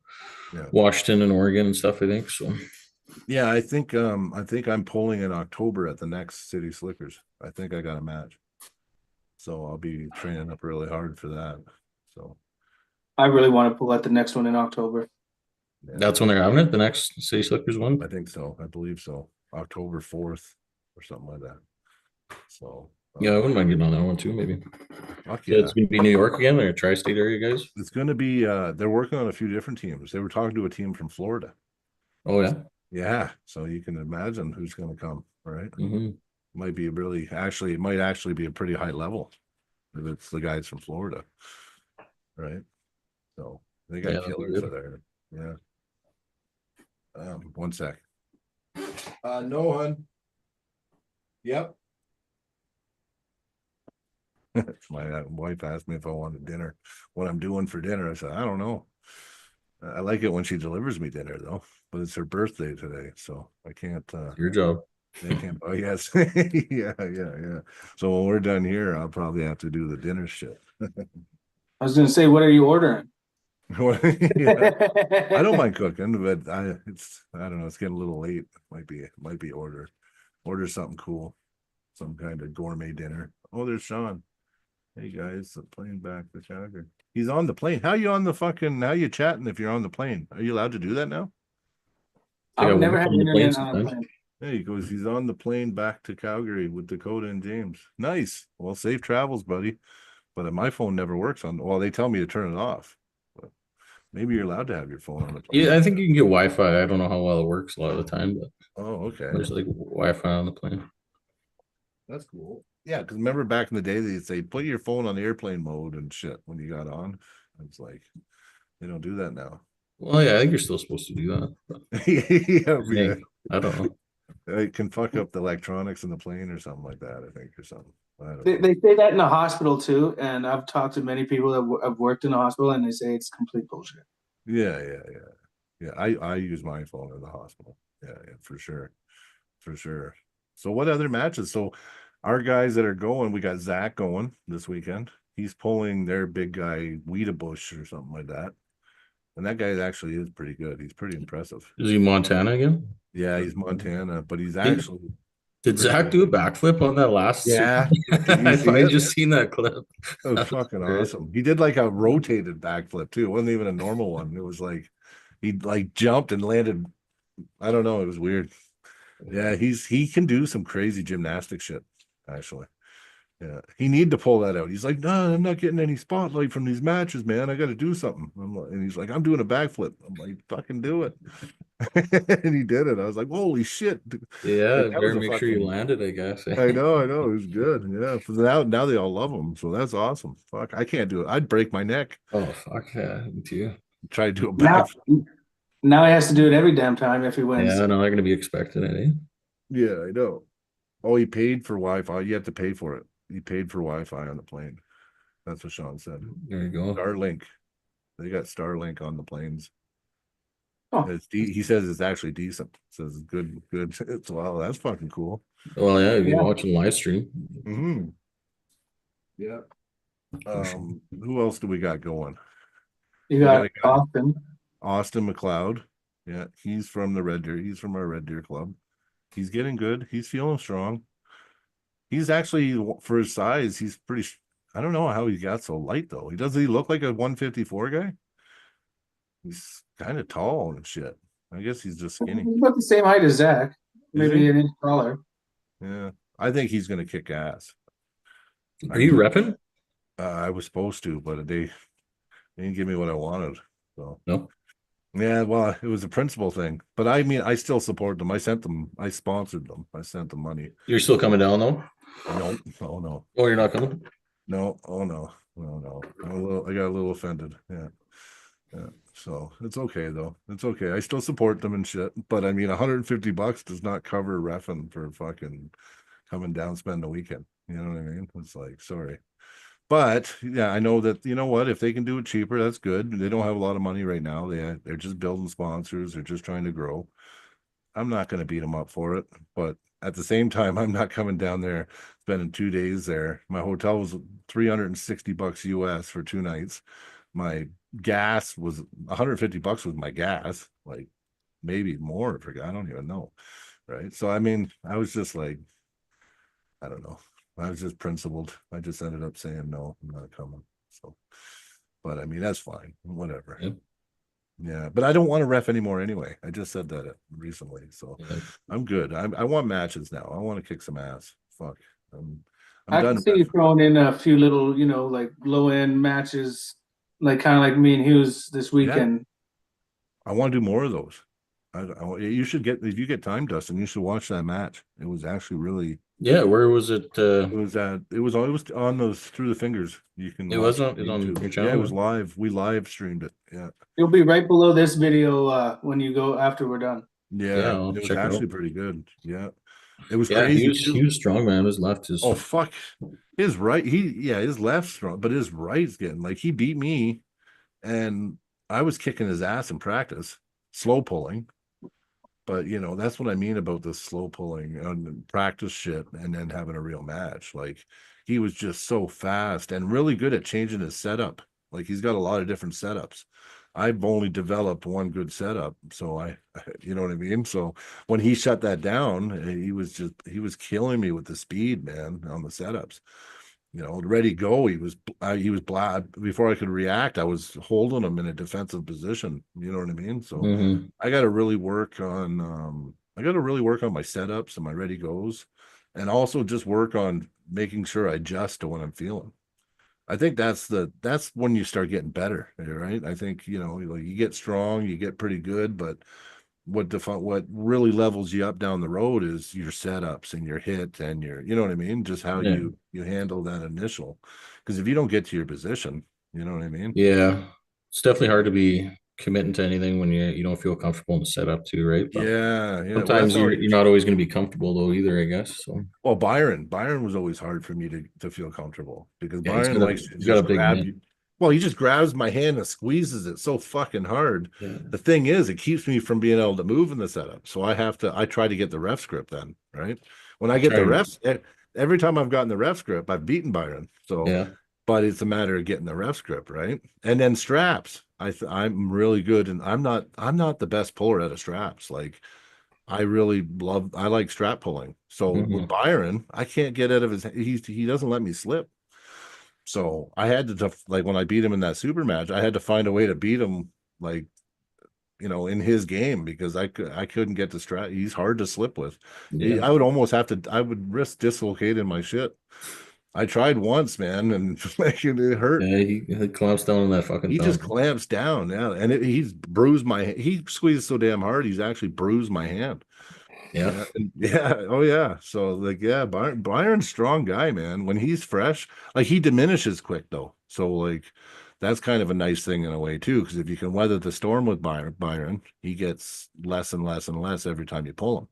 Speaker 3: Washington and Oregon and stuff. I think so.
Speaker 2: Yeah, I think I'm polling in October at the next City Slickers. I think I got a match, so I'll be training up really hard for that. So
Speaker 4: I really want to pull out the next one in October.
Speaker 3: Yeah. That's when they're having it. The next City Slickers one.
Speaker 2: I think so. I believe so. October 4th or something like that. So
Speaker 3: yeah, I wouldn't mind getting on that one too. Maybe.
Speaker 2: Yeah.
Speaker 3: It's gonna be New York again, or tri-state area guys.
Speaker 2: It's gonna be. They're working on a few different teams. They were talking to a team from Florida.
Speaker 3: Oh yeah.
Speaker 2: Yeah, so you can imagine who's going to come, right?
Speaker 3: Mm-hmm.
Speaker 2: It might actually be a pretty high level if it's the guys from Florida, right? So they got killers there. Yeah. One sec. No, hon. Yep. My wife asked me if I wanted dinner. What I'm doing for dinner, I said I don't know. I like it when she delivers me dinner though, but it's her birthday today, so I can't.
Speaker 3: Your job.
Speaker 2: They can't. Oh yes, yeah. So when we're done here, I'll probably have to do the dinner shit.
Speaker 4: I was gonna say, what are you ordering?
Speaker 2: Yeah. I don't mind cooking, but I don't know. It's getting a little late. Might be order something cool, some kind of gourmet dinner. Oh, there's Sean. Hey guys, the plane back to Calgary. He's on the plane. How you on the fucking? How you chatting if you're on the plane? Are you allowed to do that now?
Speaker 3: Like I
Speaker 4: I've never
Speaker 3: work
Speaker 4: had
Speaker 3: on the plane
Speaker 4: internet on a
Speaker 3: sometimes.
Speaker 4: plane.
Speaker 2: There he goes. He's on the plane back to Calgary with Dakota and James. Nice. Well, safe travels, buddy. But my phone never works on. Well, they tell me to turn it off. But maybe you're allowed to have your phone on the plane.
Speaker 3: Yeah, I think you can get Wi-Fi. I don't know how well it works a lot of the time, but
Speaker 2: Oh, okay.
Speaker 3: there's like Wi-Fi on the plane.
Speaker 2: That's cool. Yeah, because remember back in the day, they'd say put your phone on airplane mode and shit when you got on. It's like they don't do that now.
Speaker 3: Well, yeah, I think you're still supposed to do that. But
Speaker 2: Yeah,
Speaker 3: I
Speaker 2: yeah.
Speaker 3: think, I don't know.
Speaker 2: It can fuck up the electronics in the plane or something like that, I think, or something. I don't
Speaker 4: They,
Speaker 2: know.
Speaker 4: they say that in the hospital too, and I've talked to many people that have worked in the hospital, and they say it's complete bullshit.
Speaker 2: Yeah, yeah, yeah. Yeah, I use my phone in the hospital. Yeah, yeah, for sure. For sure. So what other matches? So our guys that are going, we got Zach going this weekend. He's pulling their big guy Bush or something like that. And that guy actually is pretty good. He's pretty impressive.
Speaker 3: Is he Montana again?
Speaker 2: Yeah, he's Montana, but he's
Speaker 3: Did,
Speaker 2: actually
Speaker 3: did
Speaker 2: pretty
Speaker 3: Zach
Speaker 2: good.
Speaker 3: do a backflip on that last?
Speaker 2: Yeah. Did you see
Speaker 3: I
Speaker 2: it?
Speaker 3: just seen that clip.
Speaker 2: It was
Speaker 3: That was
Speaker 2: fucking
Speaker 3: great.
Speaker 2: awesome. He did like a rotated backflip too. It wasn't even a normal one. It was like he like jumped and landed. I don't know. It was weird. Yeah, he can do some crazy gymnastic shit, actually. Yeah, he need to pull that out. He's like, no, I'm not getting any spotlight from these matches, man. I got to do something. And he's like, I'm doing a backflip. I'm like, fucking do it. And he did it. I was like, holy shit.
Speaker 3: Yeah,
Speaker 2: Like, that was
Speaker 3: better
Speaker 2: a
Speaker 3: make sure you
Speaker 2: fucking,
Speaker 3: landed, I guess.
Speaker 2: I know, it was good. Yeah. For now they all love him. So that's awesome. Fuck, I can't do it. I'd break my neck.
Speaker 3: Oh, fuck yeah, me too.
Speaker 2: Try to do a
Speaker 4: Now,
Speaker 2: backflip.
Speaker 4: now he has to do it every damn time if he wins.
Speaker 3: Yeah, no, they're gonna be expecting it, eh?
Speaker 2: Yeah, I know. Oh, he paid for Wi-Fi. You have to pay for it. He paid for Wi-Fi on the plane. That's what Sean said.
Speaker 3: There you go.
Speaker 2: Starlink. They got Starlink on the planes.
Speaker 4: Oh.
Speaker 2: He says it's actually decent. Says it's good. It's wow, that's fucking cool.
Speaker 3: Well, yeah, you
Speaker 4: Yeah.
Speaker 3: can watch a live stream.
Speaker 2: Mm-hmm. Yeah. Who else do we got going?
Speaker 4: You
Speaker 2: We got
Speaker 4: got
Speaker 2: a guy,
Speaker 4: Austin.
Speaker 2: Austin McLeod. Yeah, he's from the Red Deer. He's from our Red Deer club. He's getting good. He's feeling strong. He's actually for his size, he's pretty. I don't know how he got so light though. He look like a 154 guy? He's kind of tall and shit. I guess he's just skinny.
Speaker 4: He's about the same height as Zach, maybe
Speaker 2: he?
Speaker 4: an inch taller.
Speaker 2: Yeah, I think he's gonna kick ass.
Speaker 3: Are you repping?
Speaker 2: I was supposed to, but they didn't give me what I wanted. So
Speaker 3: No.
Speaker 2: yeah, well, it was a principal thing. But I mean, I still support them. I sponsored them. I sent them money.
Speaker 3: You're still coming down though?
Speaker 2: No, oh no,
Speaker 3: Oh, you're not coming?
Speaker 2: no, oh no, no. I got a little offended. Yeah. Yeah. So it's okay though. It's okay. I still support them and shit. But I mean, $150 does not cover reffing for fucking coming down, spend the weekend. You know what I mean? It's like, sorry. But yeah, I know that, you know what, if they can do it cheaper, that's good. They don't have a lot of money right now. They're just building sponsors, they're just trying to grow. I'm not going to beat them up for it, but at the same time, I'm not coming down there spending 2 days there. My hotel was $360 US for 2 nights. My gas was $150 with my gas, like maybe more. I don't even know. Right. So I mean, I was just like, I don't know. I was just principled. I just ended up saying no, I'm not coming. So, but I mean, that's fine. Whatever.
Speaker 3: Yep.
Speaker 2: Yeah, but I don't want to ref anymore anyway. I just said that recently, so
Speaker 3: Yeah.
Speaker 2: I'm good. I want matches now. I want to kick some ass. Fuck. I'm
Speaker 4: I
Speaker 2: done.
Speaker 4: can see you throwing in a few little, like low end matches, like kind of like me and Hughes this weekend.
Speaker 2: I want to do more of those. You should get, if you get time, Dustin, you should watch that match. It was actually really.
Speaker 3: Yeah, where was it?
Speaker 2: It was on those Through the Fingers. You can.
Speaker 3: It
Speaker 2: watch
Speaker 3: was on
Speaker 2: YouTube.
Speaker 3: your channel.
Speaker 2: Yeah, it was live. We live streamed it. Yeah.
Speaker 4: It'll be right below this video when you go after we're done.
Speaker 2: Yeah,
Speaker 3: I'll
Speaker 2: it was
Speaker 3: check it
Speaker 2: actually
Speaker 3: out.
Speaker 2: pretty good. Yeah, it was
Speaker 3: Yeah,
Speaker 2: crazy
Speaker 3: he
Speaker 2: too.
Speaker 3: was strong, man. His left is.
Speaker 2: Oh fuck, his right. His left's strong, but his right's getting like he beat me, and I was kicking his ass in practice, slow pulling. But that's what I mean about this slow pulling and practice shit, and then having a real match. Like he was just so fast and really good at changing his setup. Like he's got a lot of different setups. I've only developed one good setup. So you know what I mean? So when he shut that down, he was killing me with the speed, man, on the setups. You know, ready go. He was before I could react. I was holding him in a defensive position. You know what I mean? So
Speaker 3: Mm-hmm.
Speaker 2: I got to really work on I got to really work on my setups and my ready goes, and also just work on making sure I adjust to what I'm feeling. I think that's when you start getting better, right? I think, you know, like you get strong, you get pretty good, but what really levels you up down the road is your setups and your hit and your, you know what I mean? Just how
Speaker 3: Yeah.
Speaker 2: you handle that initial. Because if you don't get to your position, you know what I mean?
Speaker 3: Yeah. It's definitely hard to be committing to anything when you don't feel comfortable in the setup too, right? But
Speaker 2: Yeah, yeah. Well, that's
Speaker 3: sometimes
Speaker 2: how
Speaker 3: you're not always going to be comfortable though either, I guess. So
Speaker 2: well, Byron was always hard for me to feel comfortable because
Speaker 3: yeah,
Speaker 2: Byron likes to
Speaker 3: he's got a
Speaker 2: just
Speaker 3: big
Speaker 2: grab
Speaker 3: mitt.
Speaker 2: you. Well, he just grabs my hand and squeezes it so fucking hard.
Speaker 3: Yeah.
Speaker 2: The thing is, it keeps me from being able to move in the setup. So I try to get the ref script then, right? When I get the
Speaker 3: Trying.
Speaker 2: refs, every time I've gotten the ref script, I've beaten Byron. So,
Speaker 3: Yeah.
Speaker 2: but it's a matter of getting the ref script, right? And then straps. I'm really good, and I'm not the best puller out of straps. Like I like strap pulling. So with
Speaker 3: Mm-hmm.
Speaker 2: Byron, I can't get out of he doesn't let me slip. So I had to like when I beat him in that super match, I had to find a way to beat him like, you know, in his game because I couldn't get the strap. He's hard to slip with.
Speaker 3: Yeah.
Speaker 2: I would almost have to I would risk dislocating my shit. I tried once, man, and like it hurt.
Speaker 3: Yeah. He clamps down on that fucking
Speaker 2: He just
Speaker 3: thumb.
Speaker 2: clamps down, yeah, and he's bruised he squeezed so damn hard he's actually bruised my hand.
Speaker 3: Yeah.
Speaker 2: Yeah, yeah, oh yeah. So like, yeah, Byron's strong guy, man. When he's fresh, like he diminishes quick though. So like, that's kind of a nice thing in a way too, because if you can weather the storm with Byron, he gets less and less and less every time you pull him.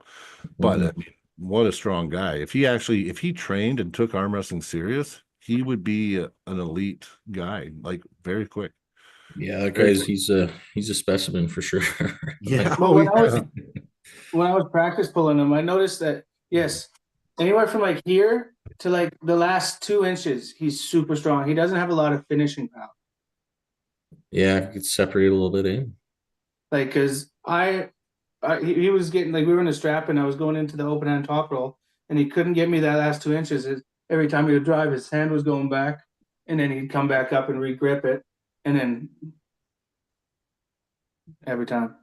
Speaker 2: But I
Speaker 3: Mm-hmm.
Speaker 2: mean, what a strong guy! If he trained and took arm wrestling serious, he would be an elite guy, like very quick,
Speaker 3: Yeah, that
Speaker 2: very
Speaker 3: guy's
Speaker 2: quick.
Speaker 3: he's a specimen for sure.
Speaker 2: Yeah,
Speaker 4: But
Speaker 2: oh yeah,
Speaker 4: when I was practice pulling him, I noticed that yes, anywhere from like here to like the last 2 inches, he's super strong. He doesn't have a lot of finishing power.
Speaker 3: Yeah, it gets separated a little bit, eh?
Speaker 4: Like, cause he was getting like we were in a strap and I was going into the open hand top roll and he couldn't get me that last 2 inches. Every time he would drive, his hand was going back and then he'd come back up and re-grip it and then every time.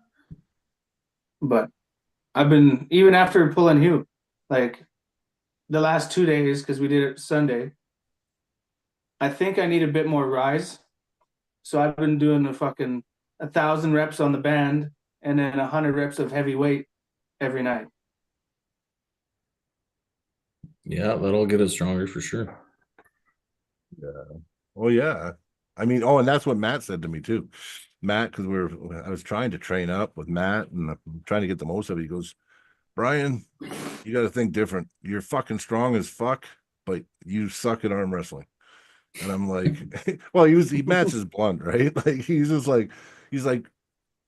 Speaker 4: But I've been even after pulling Hugh, like the last 2 days because we did it Sunday. I think I need a bit more rise, so I've been doing 1,000 reps on the band and then 100 reps of heavy weight every night.
Speaker 3: Yeah, that'll get us stronger for sure.
Speaker 2: oh yeah. I mean, oh, and that's what Matt said to me too. Matt, because I was trying to train up with Matt and I'm trying to get the most of it. He goes, Brian, you got to think different. You're fucking strong as fuck, but you suck at arm wrestling. And I'm like, well, he matches blunt, right? Like he's like,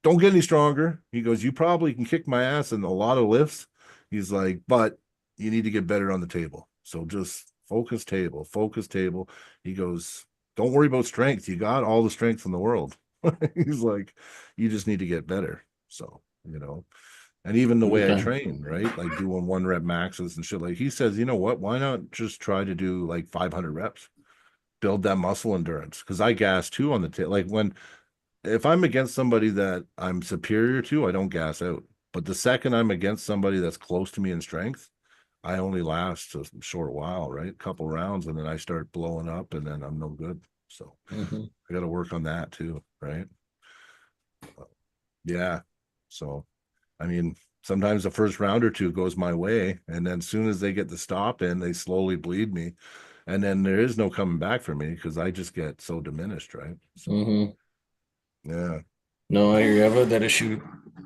Speaker 2: don't get any stronger. He goes, you probably can kick my ass in a lot of lifts. He's like, but you need to get better on the table. So just focus table. He goes, don't worry about strength. You got all the strength in the world. He's like, you just need to get better. So, you know, and even the way I
Speaker 3: Okay.
Speaker 2: train, right? Like doing 1 rep maxes and shit. Like he says, you know what? Why not just try to do like 500 reps? Build that muscle endurance. Because I gas too on the tail. Like if I'm against somebody that I'm superior to, I don't gas out. But the second I'm against somebody that's close to me in strength, I only last a short while, right? A couple rounds, and then I start blowing up, and then I'm no good. So
Speaker 3: Mm-hmm.
Speaker 2: I got to work on that too, right? Yeah. So, I mean, sometimes the first round or two goes my way, and then as soon as they get the stop in, they slowly bleed me, and then there is no coming back for me because I just get so diminished, right? So,
Speaker 3: Mm-hmm.
Speaker 2: yeah.
Speaker 3: No, I hear you have had that issue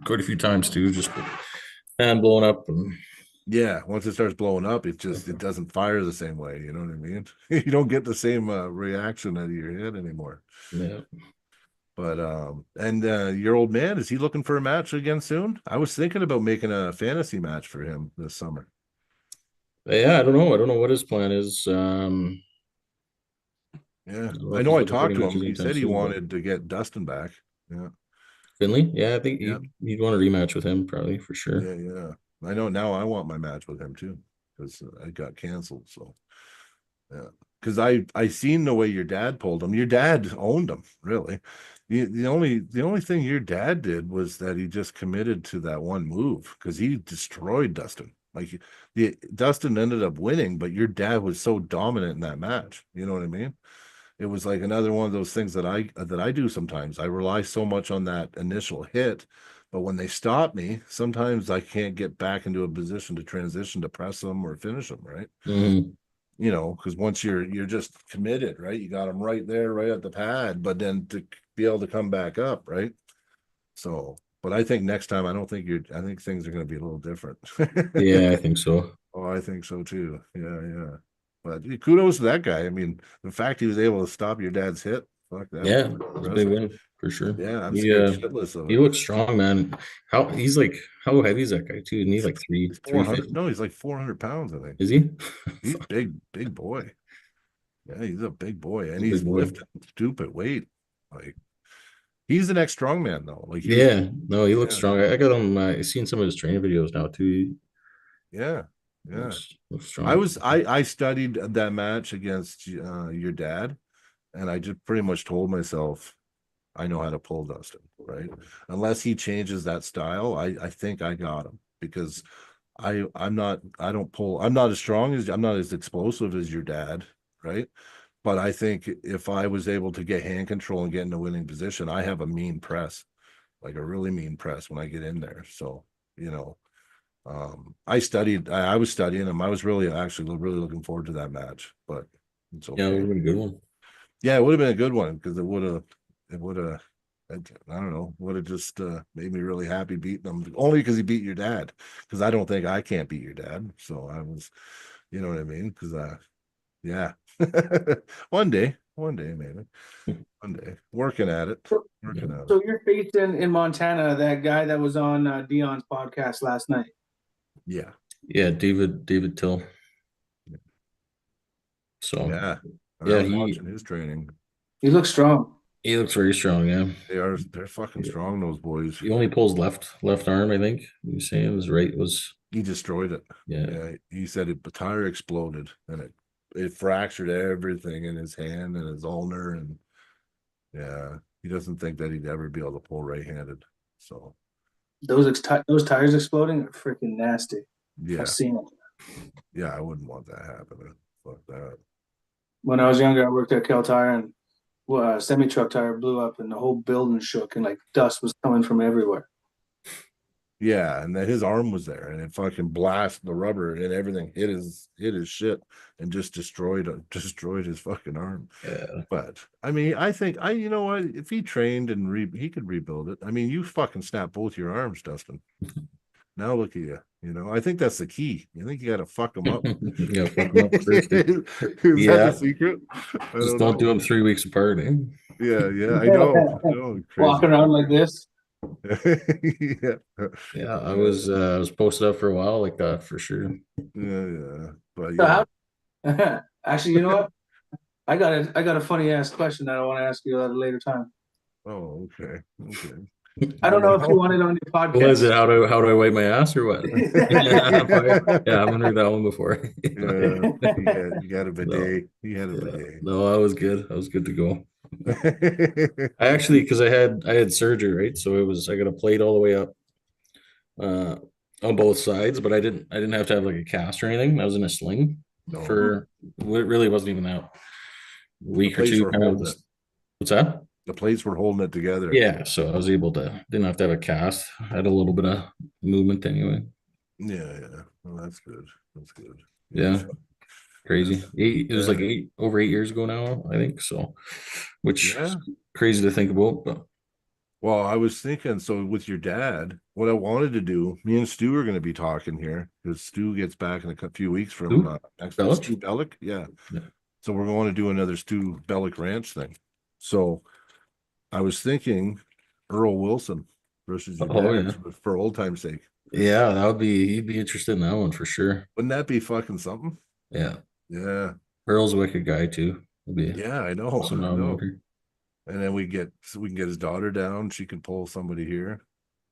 Speaker 3: quite a few times too, just with hand blowing up and
Speaker 2: Yeah, once it starts blowing up, it doesn't fire the same way. You know what I mean? You don't get the same reaction out of your head anymore.
Speaker 3: yeah.
Speaker 2: But and your old man, is he looking for a match again soon? I was thinking about making a fantasy match for him this summer.
Speaker 3: But yeah, I don't know. I don't know what his plan is.
Speaker 2: Yeah,
Speaker 3: I don't know
Speaker 2: I
Speaker 3: if
Speaker 2: know
Speaker 3: he's
Speaker 2: I
Speaker 3: looking for
Speaker 2: talked
Speaker 3: any
Speaker 2: to him.
Speaker 3: matches
Speaker 2: He
Speaker 3: anytime
Speaker 2: said he
Speaker 3: soon, but
Speaker 2: wanted to get Dustin back. Yeah,
Speaker 3: Finley, yeah, I think
Speaker 2: Yeah.
Speaker 3: you'd want a rematch with him probably for sure.
Speaker 2: Yeah, yeah. I know now I want my match with him too because I got canceled. So yeah, because I seen the way your dad pulled him. Your dad owned him, really. The only thing your dad did was that he just committed to that one move because he destroyed Dustin. Like Dustin ended up winning, but your dad was so dominant in that match. You know what I mean? It was like another one of those things that I do sometimes. I rely so much on that initial hit, but when they stop me, sometimes I can't get back into a position to transition to press them or finish them, right?
Speaker 3: Mhm.
Speaker 2: You know, because once you're just committed, right? You got them right there, right at the pad, but then to be able to come back up, right? So, but I think next time, I think things are going to be a little different.
Speaker 3: Yeah, I think so.
Speaker 2: Oh, I think so too. Yeah, yeah. But kudos to that guy. I mean, the fact he was able to stop your dad's hit, fuck, that was
Speaker 3: Yeah,
Speaker 2: pretty
Speaker 3: it's a big
Speaker 2: impressive.
Speaker 3: win for sure.
Speaker 2: Yeah, I'm
Speaker 3: He
Speaker 2: scared shitless of
Speaker 3: he
Speaker 2: it.
Speaker 3: looks strong, man. How heavy is that guy too? Isn't he like
Speaker 2: He's 400.
Speaker 3: 350?
Speaker 2: No, he's like 400 pounds, I think.
Speaker 3: Is he?
Speaker 2: He's big, big boy. Yeah, he's a big boy, and
Speaker 3: A big
Speaker 2: he's
Speaker 3: boy.
Speaker 2: lifting stupid weight. Like he's the next strongman though. Like
Speaker 3: Yeah, no, he looks
Speaker 2: yeah,
Speaker 3: strong. I got him. I've seen some of his training videos now too.
Speaker 2: yeah,
Speaker 3: He
Speaker 2: yeah.
Speaker 3: looks
Speaker 2: I
Speaker 3: strong.
Speaker 2: was I studied that match against your dad, and I just pretty much told myself I know how to pull Dustin, right? Unless he changes that style, I think I got him because I'm not as strong as I'm not as explosive as your dad, right? But I think if I was able to get hand control and get in a winning position, I have a mean press, like a really mean press when I get in there. So, you know, I was studying him. I was really actually really looking forward to that match, but it's
Speaker 3: Yeah, it would
Speaker 2: okay.
Speaker 3: have been a good one.
Speaker 2: Yeah, it would have been a good one because it would have, I don't know, would have just made me really happy beating him only because he beat your dad. Because I don't think I can't beat your dad. So I was, you know what I mean? Because yeah, one day maybe, one day working at it, working at it.
Speaker 4: So you're facing in Montana that guy that was on Dion's podcast last night.
Speaker 2: Yeah,
Speaker 3: Yeah, David Till. So
Speaker 2: yeah. I
Speaker 3: yeah,
Speaker 2: was watching his training.
Speaker 4: He looks strong.
Speaker 3: he looks very strong. Yeah,
Speaker 2: They're fucking strong, those boys.
Speaker 3: he only pulls left arm. I think he was saying his right was
Speaker 2: He destroyed it.
Speaker 3: yeah.
Speaker 2: Yeah, he said the tire exploded and it fractured everything in his hand and his ulnar, and yeah, he doesn't think that he'd ever be able to pull right-handed. So
Speaker 4: Those tires exploding are freaking nasty.
Speaker 2: yeah,
Speaker 4: I've seen it.
Speaker 2: yeah, I wouldn't want that happening. Fuck that.
Speaker 4: When I was younger, I worked at Cal Tire, and a semi truck tire blew up, and the whole building shook, and like dust was coming from everywhere.
Speaker 2: Yeah, and that his arm was there, and it fucking blasted the rubber, and everything hit his shit, and just destroyed his fucking arm.
Speaker 3: Yeah.
Speaker 2: But I mean, I think you know what, if he trained and he could rebuild it. I mean, you fucking snapped both your arms, Dustin. Now look at you. You know, I think that's the key. You think you got to fuck him up.
Speaker 3: Yeah, fuck him up first.
Speaker 2: Is that
Speaker 3: Yeah,
Speaker 2: the secret? I
Speaker 3: just
Speaker 2: don't
Speaker 3: don't do
Speaker 2: know.
Speaker 3: them 3 weeks apart. Eh?
Speaker 2: Yeah, yeah, I know. Crazy.
Speaker 4: Walking around like this.
Speaker 2: Yeah,
Speaker 3: Yeah, I was posted up for a while like that for sure.
Speaker 2: yeah, yeah. But
Speaker 4: So
Speaker 2: yeah.
Speaker 4: how? Actually, you know what? I got a funny ass question that I want to ask you at a later time.
Speaker 2: Oh, okay. Okay.
Speaker 4: I don't know if you want it on your podcast.
Speaker 3: What is it? How do I wipe my ass or what? Yeah, I haven't heard that one before.
Speaker 2: Yeah, you got a
Speaker 3: No,
Speaker 2: bidet. He had a
Speaker 3: yeah.
Speaker 2: bidet.
Speaker 3: No, I was good. I was good to go. I actually, because I had surgery, right? So I got a plate all the way up uh on both sides, but I didn't have to have like a cast or anything. I was in a sling
Speaker 2: No,
Speaker 3: for it really wasn't even that
Speaker 2: the
Speaker 3: week or
Speaker 2: plates
Speaker 3: two.
Speaker 2: were
Speaker 3: Kind of
Speaker 2: holding it.
Speaker 3: just, what's that?
Speaker 2: The plates were holding it together.
Speaker 3: Yeah, so I was able to didn't have to have a cast. I had a little bit of movement anyway.
Speaker 2: Yeah, yeah. Well, that's good. That's good.
Speaker 3: Yeah, crazy. It was like
Speaker 2: Yeah.
Speaker 3: over 8 years ago now, I think. So, which
Speaker 2: Yeah.
Speaker 3: is crazy to think about, but
Speaker 2: Well, I was thinking, so with your dad, what I wanted to do, me and Stu are going to be talking here because Stu gets back in a few weeks from
Speaker 3: Who?
Speaker 2: next
Speaker 3: Bellick?
Speaker 2: Stu Bellick. Yeah.
Speaker 3: Yeah.
Speaker 2: So we're going to do another Stu Bellick Ranch thing. So I was thinking Earl Wilson versus your
Speaker 3: Oh
Speaker 2: dad
Speaker 3: yeah.
Speaker 2: for old time's sake.
Speaker 3: Yeah, he'd be interested in that one for sure.
Speaker 2: Wouldn't that be fucking something?
Speaker 3: Yeah.
Speaker 2: Yeah.
Speaker 3: Earl's a wicked guy too. It'd be
Speaker 2: Yeah, I know.
Speaker 3: awesome
Speaker 2: I
Speaker 3: to have him
Speaker 2: know.
Speaker 3: over.
Speaker 2: And then we can get his daughter down. She can pull somebody here.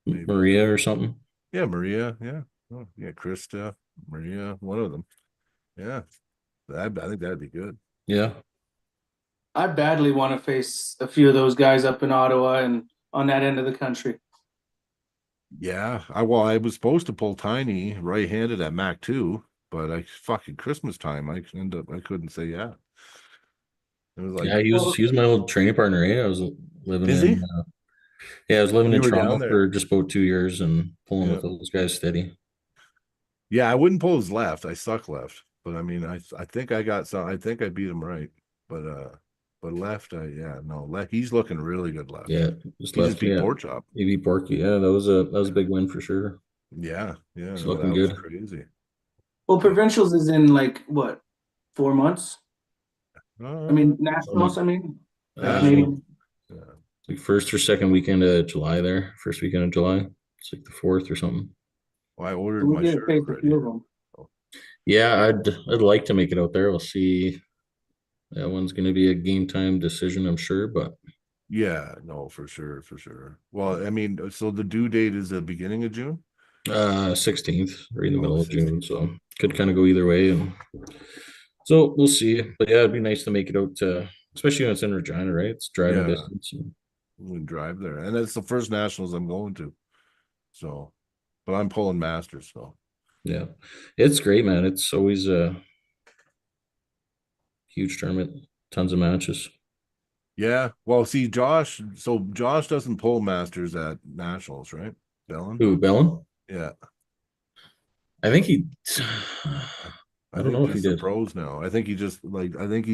Speaker 2: Maybe.
Speaker 3: Maria or something.
Speaker 2: Yeah, Maria. Yeah. Oh, yeah, Krista, Maria, one of them. Yeah. I think that'd be good.
Speaker 3: Yeah.
Speaker 4: I badly want to face a few of those guys up in Ottawa and on that end of the country.
Speaker 2: Yeah. I was supposed to pull Tiny right-handed at Mac 2, but I fucking Christmas time. I couldn't say yeah. It was like,
Speaker 3: Yeah, he was my old training partner. I was living
Speaker 2: is
Speaker 3: in
Speaker 2: he?
Speaker 3: yeah, I was living
Speaker 2: You
Speaker 3: in
Speaker 2: were
Speaker 3: Toronto
Speaker 2: down there.
Speaker 3: for just about 2 years and pulling
Speaker 2: Yeah.
Speaker 3: with those guys steady.
Speaker 2: Yeah, I wouldn't pull his left. I suck left. But I mean, I think I got some. I think I beat him right. But left, left. He's looking really good left.
Speaker 3: Yeah, just
Speaker 2: He just
Speaker 3: left.
Speaker 2: beat
Speaker 3: Yeah,
Speaker 2: Pork Chop.
Speaker 3: he beat Porky. Yeah, that was a big win for sure.
Speaker 2: Yeah,
Speaker 3: He's
Speaker 2: no,
Speaker 3: looking
Speaker 2: that was
Speaker 3: good.
Speaker 2: crazy.
Speaker 4: Well, provincials is in like what, 4 months? I mean, nationals. I mean, like
Speaker 3: Uh,
Speaker 4: Canadian.
Speaker 2: Yeah.
Speaker 3: like first or second weekend of July there. First weekend of July. It's like the 4th or something.
Speaker 2: Well, I ordered
Speaker 4: We
Speaker 2: my
Speaker 4: get to
Speaker 2: shirt
Speaker 4: face a
Speaker 2: already.
Speaker 4: few of them.
Speaker 3: Yeah, I'd like to make it out there. We'll see. That one's going to be a game time decision, I'm sure. But
Speaker 2: Yeah, no, for sure, for sure. Well, I mean, so the due date is the beginning of June.
Speaker 3: 16th, right in the
Speaker 2: Oh,
Speaker 3: middle of June,
Speaker 2: 16th.
Speaker 3: so could kind of go either way. And so we'll see. But yeah, it'd be nice to make it out to, especially when it's in Regina, right? It's driving
Speaker 2: Yeah.
Speaker 3: distance.
Speaker 2: We can drive there, and it's the first nationals I'm going to. So, but I'm pulling masters. So
Speaker 3: Yeah, it's great, man. It's always a huge tournament, tons of matches.
Speaker 2: yeah. Well, see, Josh. So Josh doesn't pull masters at nationals, right? Bellin.
Speaker 3: Ooh, Bellin?
Speaker 2: Yeah.
Speaker 3: I think he.
Speaker 2: I
Speaker 3: I don't
Speaker 2: think
Speaker 3: know if he
Speaker 2: just the
Speaker 3: did.
Speaker 2: pros now. I think he just like. I think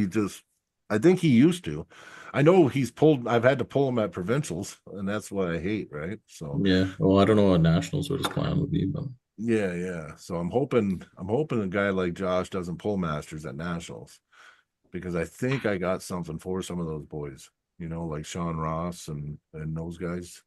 Speaker 2: he used to. I know he's pulled. I've had to pull him at provincials, and that's what I hate. Right. So
Speaker 3: Yeah. Well, I don't know what nationals what his plan would be, but
Speaker 2: yeah, yeah. So I'm hoping. A guy like Josh doesn't pull masters at nationals, because I think I got something for some of those boys. You know, like Sean Ross and those guys.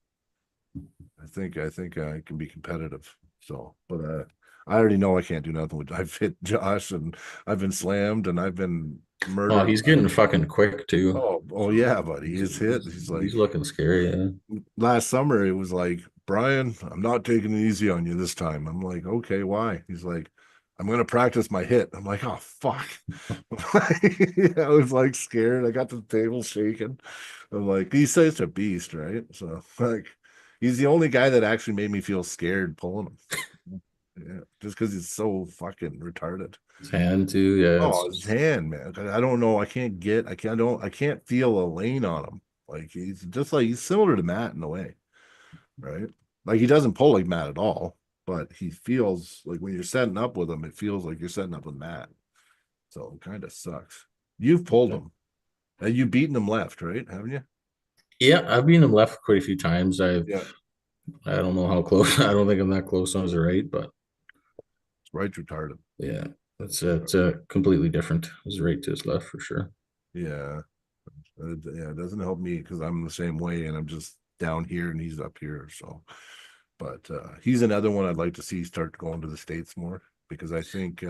Speaker 2: I think I can be competitive. So, but I already know I can't do nothing with. I've hit Josh and I've been slammed and I've been murdered.
Speaker 3: oh, he's getting fucking quick too.
Speaker 2: Oh yeah, buddy. He's hit. He's like
Speaker 3: looking scary. Yeah.
Speaker 2: last summer. It was like, Brian, I'm not taking it easy on you this time. I'm like, okay, why? He's like, I'm gonna practice my hit. I'm like, oh fuck. I was like scared. I got the table shaking. I'm like, he's such a beast, right? So like, he's the only guy that actually made me feel scared pulling him. Yeah, just because he's so fucking retarded.
Speaker 3: His hand too. Yeah.
Speaker 2: Oh, his hand, man. I don't know. I can't feel a lane on him. Like he's just like he's similar to Matt in a way, right? Like he doesn't pull like Matt at all, but he feels like when you're setting up with him, it feels like you're setting up with Matt. So it kind of sucks. You've pulled him. And you've beaten him left, right? Haven't you?
Speaker 3: Yeah, I've been him left quite a few times.
Speaker 2: Yeah.
Speaker 3: I don't know how close. I don't think I'm that close on his right, but
Speaker 2: Right retarded.
Speaker 3: yeah, it's a completely different. His right to his left for sure.
Speaker 2: Yeah. Yeah, it doesn't help me because I'm the same way and I'm just down here and he's up here. So, but he's another one I'd like to see start going to the States more because I think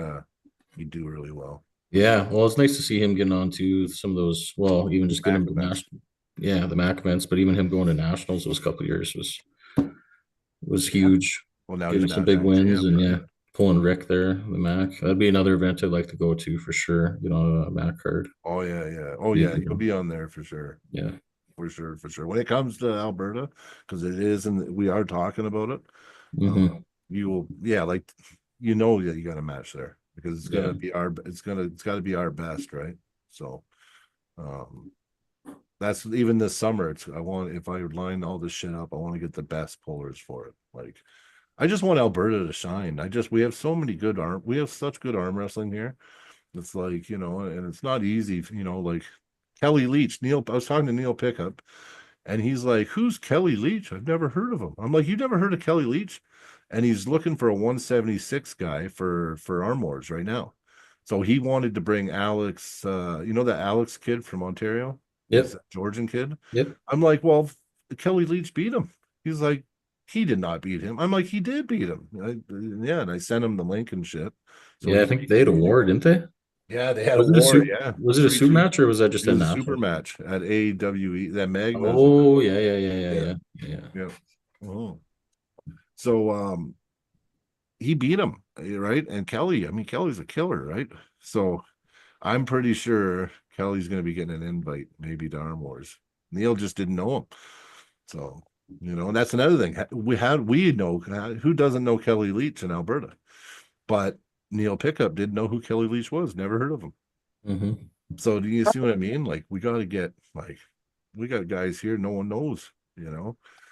Speaker 2: he'd do really well.
Speaker 3: Yeah, well, it's nice to see him getting on to some of those. Well, even just getting him to
Speaker 2: Mac events.
Speaker 3: national. Yeah, the MAC events, but even him going to nationals those couple of years was huge.
Speaker 2: Well, now
Speaker 3: Getting
Speaker 2: he's
Speaker 3: some big
Speaker 2: national
Speaker 3: wins
Speaker 2: champ,
Speaker 3: and
Speaker 2: right?
Speaker 3: yeah, pulling Rick there, the MAC. That'd be another event I'd like to go to for sure. You know, a MAC card.
Speaker 2: Oh yeah, yeah. Oh yeah, you'll be on there for sure.
Speaker 3: Yeah.
Speaker 2: For sure, for sure. When it comes to Alberta, because it is, and we are talking about it,
Speaker 3: Mhm.
Speaker 2: you will, yeah, like you know that you got a match there because it's gonna
Speaker 3: Yeah.
Speaker 2: be our, it's got to be our best, right? So, that's even this summer. It's I want if I line all this shit up, I want to get the best pullers for it. Like, I just want Alberta to shine. We have so many good we have such good arm wrestling here. It's like, you know, and it's not easy, you know, like Kelly Leach, I was talking to Neil Pickup, and he's like, who's Kelly Leach? I've never heard of him. I'm like, you never heard of Kelly Leach? And he's looking for a 176 guy for Arm Wars right now. So he wanted to bring Alex, you know, that Alex kid from Ontario?
Speaker 3: Yep.
Speaker 2: He's a Georgian kid.
Speaker 3: Yep.
Speaker 2: I'm like, well, Kelly Leach beat him. He's like, he did not beat him. I'm like, he did beat him. Yeah, and I sent him the link and shit. So
Speaker 3: Yeah, I think they had a war, didn't they?
Speaker 2: Yeah, they had a
Speaker 3: Was it a
Speaker 2: war.
Speaker 3: suit?
Speaker 2: Yeah,
Speaker 3: Was it a suit
Speaker 2: 3-2.
Speaker 3: match or was that just
Speaker 2: It
Speaker 3: a
Speaker 2: was a
Speaker 3: national?
Speaker 2: super match at AWE. That Magma's.
Speaker 3: Oh yeah, yeah, yeah, yeah,
Speaker 2: Yeah,
Speaker 3: yeah, yeah.
Speaker 2: yeah. Oh. So he beat him, right? And Kelly, I mean, Kelly's a killer, right? So I'm pretty sure Kelly's going to be getting an invite, maybe to Arm Wars. Neil just didn't know him, so and that's another thing. We know who doesn't know Kelly Leach in Alberta, but Neil Pickup didn't know who Kelly Leach was. Never heard of him.
Speaker 3: Mm-hmm.
Speaker 2: So do you see what I mean? Like we got to get we got guys here no one knows.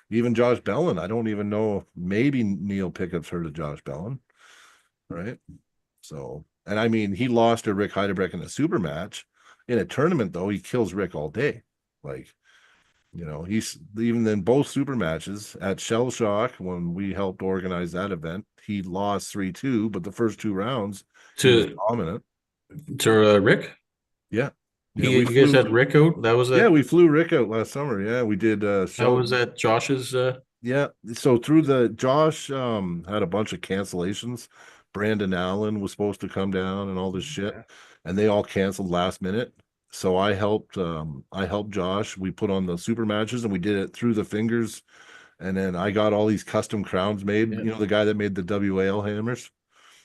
Speaker 2: Even Josh Bellin. I don't even know. Maybe Neil Pickup's heard of Josh Bellin, right? So, and I mean, he lost to Rick Heidebreck in a super match. In a tournament, though, he kills Rick all day. Like, he's even in both super matches at Shell Shock when we helped organize that event. He lost 3-2, but the first 2 rounds he was
Speaker 3: To
Speaker 2: dominant.
Speaker 3: Rick.
Speaker 2: Yeah, yeah,
Speaker 3: You
Speaker 2: we
Speaker 3: guys
Speaker 2: flew.
Speaker 3: had Rick out. That was
Speaker 2: Yeah,
Speaker 3: that.
Speaker 2: we flew Rick out last summer. Yeah, we did.
Speaker 3: That was that Josh's.
Speaker 2: Yeah. So through the Josh had a bunch of cancellations. Brandon Allen was supposed to come down and all this shit, and they all canceled last minute. So I helped Josh. We put on the super matches and we did it through the fingers. And then I got all these custom crowns made.
Speaker 3: Yeah.
Speaker 2: The guy that made the WAL hammers.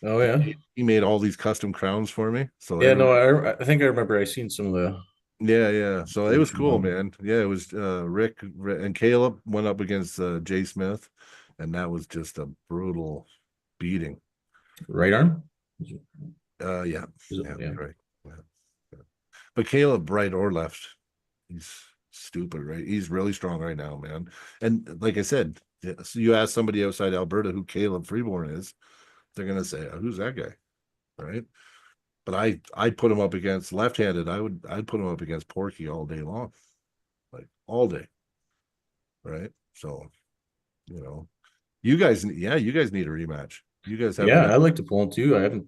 Speaker 3: Oh yeah.
Speaker 2: He made all these custom crowns for me. So
Speaker 3: Yeah. No, I think I remember. I seen some of the.
Speaker 2: yeah. So it was cool, man. Yeah, it was Rick and Caleb went up against Jay Smith, and that was just a brutal beating.
Speaker 3: Right arm.
Speaker 2: Yeah,
Speaker 3: Is it-
Speaker 2: yeah,
Speaker 3: yeah.
Speaker 2: you're right. Yeah. Yeah. But Caleb, right or left, he's stupid, right? He's really strong right now, man. And like I said, so you ask somebody outside Alberta who Caleb Freeborn is, they're gonna say, "Who's that guy?" Right? But I'd put him up against left-handed. I'd put him up against Porky all day long, like all day, right? So you guys, yeah, you guys need a rematch. You guys haven't
Speaker 3: Yeah, I like to pull him too. I haven't.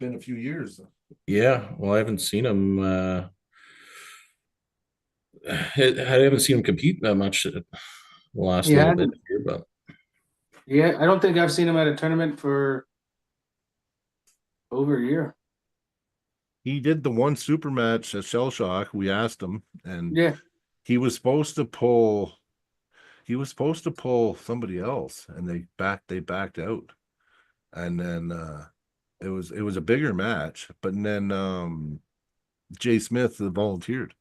Speaker 2: been a few years.
Speaker 3: Yeah, well, I haven't seen him. I haven't seen him compete that much the last
Speaker 4: Yeah,
Speaker 3: little bit here, but
Speaker 4: yeah. I don't think I've seen him at a tournament for over a year.
Speaker 2: He did the one super match at Shell Shock. We asked him, and
Speaker 4: Yeah,
Speaker 2: he was supposed to pull. He was supposed to pull somebody else, and they backed out. And then it was a bigger match, but then Jay Smith volunteered,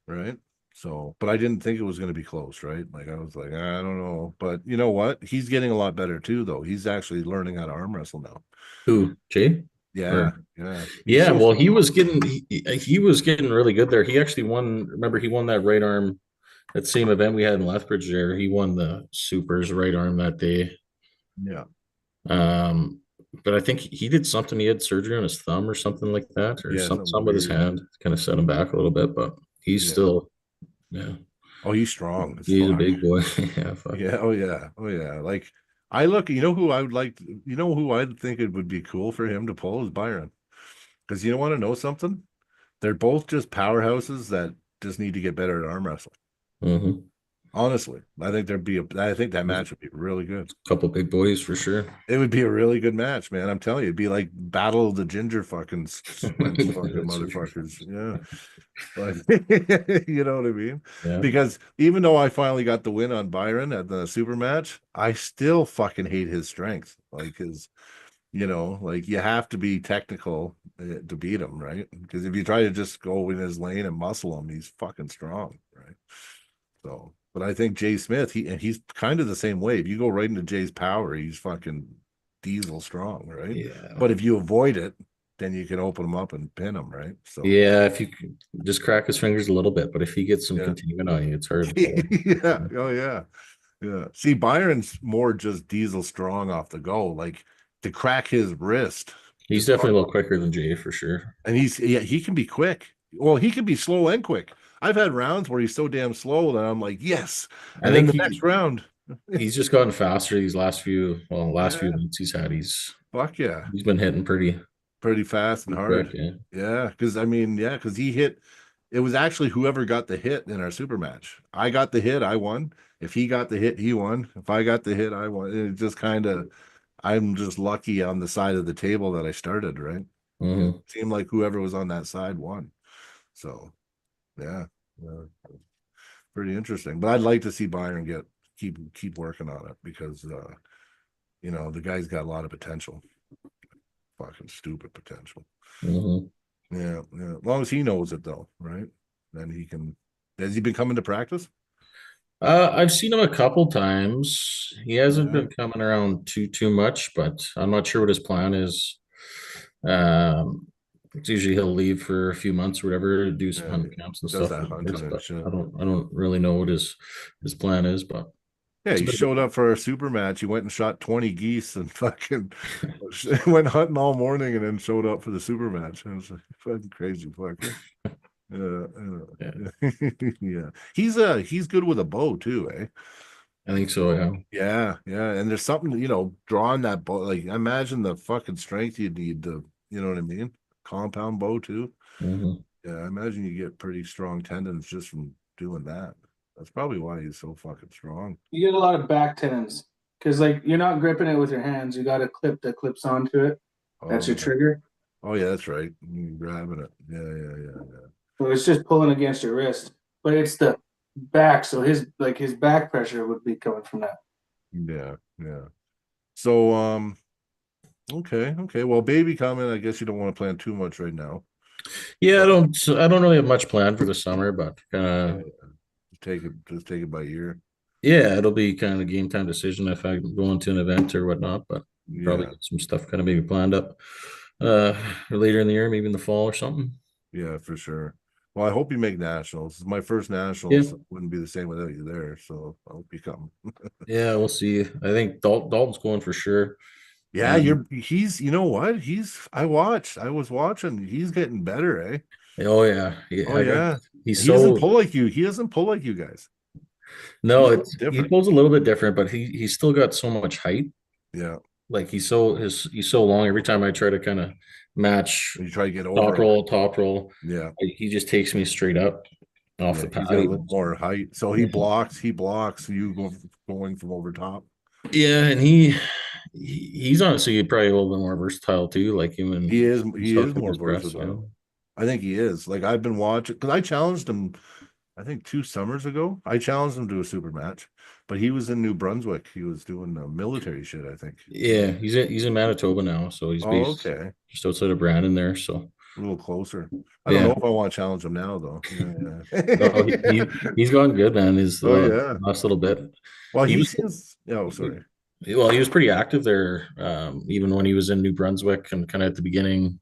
Speaker 2: right? So, but I didn't think it was going to be close, right? Like I was like, I don't know, but you know what? He's getting a lot better too, though. He's actually learning how to arm wrestle now.
Speaker 3: who, Jay?
Speaker 2: Yeah,
Speaker 3: Or
Speaker 2: yeah. He's
Speaker 3: yeah,
Speaker 2: so
Speaker 3: well,
Speaker 2: strong.
Speaker 3: he was getting really good there. He actually won. Remember, he won that right arm, that same event we had in Lethbridge there. He won the supers right arm that day.
Speaker 2: Yeah,
Speaker 3: Um, but I think he did something. He had surgery on his thumb or something like that, or
Speaker 2: yeah,
Speaker 3: something
Speaker 2: something
Speaker 3: with his
Speaker 2: weird.
Speaker 3: hand, kind of set him back a little bit. But he's
Speaker 2: Yeah.
Speaker 3: still, yeah,
Speaker 2: Oh, he's strong as
Speaker 3: he's a
Speaker 2: fuck.
Speaker 3: big boy. Yeah, fuck.
Speaker 2: Yeah. Oh, yeah. Oh, yeah. Like I look. Who I would like. Who I'd think it would be cool for him to pull is Byron. Because you want to know something? They're both just powerhouses that just need to get better at arm wrestling.
Speaker 3: Mm-hmm.
Speaker 2: Honestly, I think I think that match would be really good.
Speaker 3: Couple big boys for sure.
Speaker 2: It would be a really good match, man. I'm telling you, it'd be like Battle of the Ginger fucking Spence fucking
Speaker 3: That's for sure.
Speaker 2: motherfuckers. Yeah. But you know what I mean?
Speaker 3: Yeah.
Speaker 2: Because even though I finally got the win on Byron at the super match, I still fucking hate his strength. Like like you have to be technical to beat him, right? Because if you try to just go in his lane and muscle him, he's fucking strong, right? So, but I think Jay Smith, he's kind of the same way. If you go right into Jay's power, he's fucking diesel strong, right?
Speaker 3: Yeah.
Speaker 2: But if you avoid it, then you can open him up and pin him, right? So
Speaker 3: Yeah, if you could just crack his fingers a little bit, but if he gets some
Speaker 2: Yeah.
Speaker 3: containment on you, it's hard. to pull.
Speaker 2: yeah. Oh yeah. Yeah. See, Byron's more just diesel strong off the go. Like to crack his wrist.
Speaker 3: He's definitely a little quicker than Jay for sure.
Speaker 2: And he can be quick. Well, he can be slow and quick. I've had rounds where he's so damn slow that I'm like, yes.
Speaker 3: I
Speaker 2: And then
Speaker 3: think
Speaker 2: the next round,
Speaker 3: he's just gotten faster these last few
Speaker 2: Yeah.
Speaker 3: months he's had.
Speaker 2: fuck yeah,
Speaker 3: He's been hitting pretty
Speaker 2: pretty fast and hard.
Speaker 3: quick. Yeah.
Speaker 2: Yeah, because he hit. It was actually whoever got the hit in our super match. I got the hit, I won. If he got the hit, he won. If I got the hit, I won. It just kind of, I'm just lucky on the side of the table that I started, right?
Speaker 3: Mhm.
Speaker 2: It seemed like whoever was on that side won. So yeah, pretty interesting. But I'd like to see Byron keep working on it because the guy's got a lot of potential. Fucking stupid potential.
Speaker 3: Mhm.
Speaker 2: Yeah. As long as he knows it though, right? Then he can. Has he been coming to practice?
Speaker 3: I've seen him a couple times. He hasn't
Speaker 2: Yeah.
Speaker 3: been coming around too much, but I'm not sure what his plan is. Um, it's usually he'll leave for a few months or whatever, do some
Speaker 2: Yeah,
Speaker 3: hunting camps and
Speaker 2: does
Speaker 3: stuff
Speaker 2: that
Speaker 3: with the
Speaker 2: hunting
Speaker 3: boys,
Speaker 2: and
Speaker 3: but
Speaker 2: shit.
Speaker 3: I don't really know what his plan is, but
Speaker 2: Yeah,
Speaker 3: it's
Speaker 2: he
Speaker 3: been
Speaker 2: showed up for a super match. He went and shot 20 geese and fucking went hunting all morning and then showed up for the super match. I was like, fucking crazy fucker.
Speaker 3: yeah,
Speaker 2: Yeah. He's good with a bow too, eh?
Speaker 3: I think so. Yeah.
Speaker 2: Yeah. And there's something, drawing that bow. Like imagine the fucking strength you'd need to, you know what I mean? Compound bow too.
Speaker 3: Mhm.
Speaker 2: Yeah, I imagine you get pretty strong tendons just from doing that. That's probably why he's so fucking strong.
Speaker 4: You get a lot of back tendons because like you're not gripping it with your hands. You got a clip that clips onto it. That's
Speaker 2: Oh,
Speaker 4: your trigger.
Speaker 2: oh yeah, that's right. You're grabbing it. Yeah.
Speaker 4: So it's just pulling against your wrist, but it's the back. So his back pressure would be coming from that.
Speaker 2: Yeah. So, okay. Well, baby coming, I guess you don't want to plan too much right now.
Speaker 3: Yeah,
Speaker 2: But
Speaker 3: I don't really have much planned for the summer, but kind
Speaker 2: yeah,
Speaker 3: of
Speaker 2: just take it by ear.
Speaker 3: yeah, it'll be kind of a game time decision if I'm going to an event or whatnot, but probably
Speaker 2: Yeah,
Speaker 3: get some stuff kind of maybe planned up later in the year, maybe in the fall or something.
Speaker 2: yeah, for sure. Well, I hope you make nationals. My first
Speaker 3: Yeah.
Speaker 2: nationals wouldn't be the same without you there. So I hope you come.
Speaker 3: Yeah, we'll see. I think Dalton's going for sure.
Speaker 2: Yeah,
Speaker 3: And
Speaker 2: you know what? I was watching, he's getting better, eh?
Speaker 3: oh yeah,
Speaker 2: Oh
Speaker 3: I got
Speaker 2: yeah.
Speaker 3: he's
Speaker 2: He doesn't
Speaker 3: so
Speaker 2: pull like you. He doesn't pull like you guys.
Speaker 3: no,
Speaker 2: He's a little
Speaker 3: it's he
Speaker 2: different.
Speaker 3: pulls a little bit different, but he's still got so much height.
Speaker 2: Yeah.
Speaker 3: Like he's so long. Every time I try to kind of match
Speaker 2: You try to get over him.
Speaker 3: top roll,
Speaker 2: Yeah.
Speaker 3: like, he just takes me straight up off
Speaker 2: Yeah.
Speaker 3: the pad.
Speaker 2: He's got a little more height. So he blocks you going from over top.
Speaker 3: Yeah, and he's honestly probably a little bit more versatile too. Like him and he's
Speaker 2: He is
Speaker 3: hooked up
Speaker 2: more
Speaker 3: his press. Yeah.
Speaker 2: versatile. I think he is. Like I've been watching because I challenged him, I think 2 summers ago. I challenged him to a super match, but he was in New Brunswick. He was doing military shit, I think.
Speaker 3: Yeah, he's in Manitoba now, so he's
Speaker 2: Oh,
Speaker 3: based
Speaker 2: okay.
Speaker 3: just outside of Brandon there. So
Speaker 2: A little closer. I don't
Speaker 3: yeah,
Speaker 2: know if I want to challenge him now though.
Speaker 3: no,
Speaker 2: Yeah.
Speaker 3: he's gotten good, man. His
Speaker 2: Oh yeah.
Speaker 3: last little bit,
Speaker 2: Well,
Speaker 3: he
Speaker 2: he
Speaker 3: was
Speaker 2: seems. Oh, sorry.
Speaker 3: well, he was pretty active there, even when he was in New Brunswick and kind of at the beginning.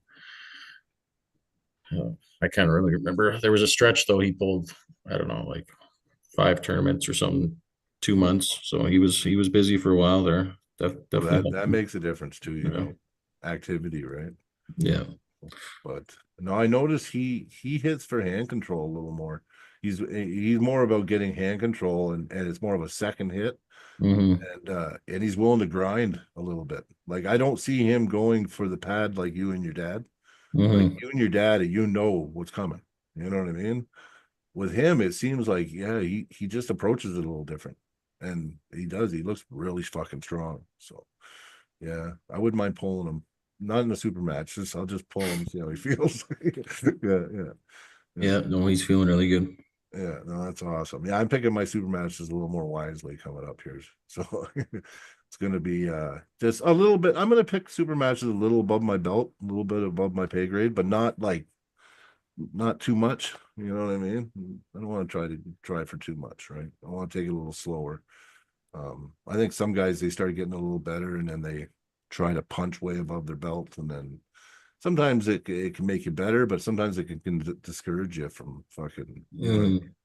Speaker 3: I can't really remember. There was a stretch though. He pulled, I don't know, like 5 tournaments or something, 2 months. So he was busy for a while there.
Speaker 2: Well,
Speaker 3: Definitely
Speaker 2: that
Speaker 3: helped him.
Speaker 2: makes a difference too.
Speaker 3: Yeah.
Speaker 2: Activity, right?
Speaker 3: Yeah.
Speaker 2: But no, I notice he hits for hand control a little more. He's more about getting hand control and it's more of a second hit
Speaker 3: Hmm.
Speaker 2: and he's willing to grind a little bit. Like I don't see him going for the pad like you and your dad. Like
Speaker 3: Hmm.
Speaker 2: you and your dad, you know what's coming. You know what I mean? With him, it seems like yeah, he just approaches it a little different, and he does. He looks really fucking strong. So yeah, I wouldn't mind pulling him. Not in a super match. I'll just pull him, see how he feels.
Speaker 3: Yeah.
Speaker 2: Yeah.
Speaker 3: No, he's feeling really good.
Speaker 2: Yeah, no, that's awesome. Yeah, I'm picking my super matches a little more wisely coming up here. So it's gonna be just a little bit. I'm gonna pick super matches a little above my belt, a little bit above my pay grade, but not too much. You know what I mean? I don't want to try for too much, right? I want to take it a little slower. I think some guys they start getting a little better and then they try to punch way above their belt, and then sometimes it can make you better, but sometimes it can discourage you from fucking. You know what I
Speaker 3: Mhm.
Speaker 2: mean?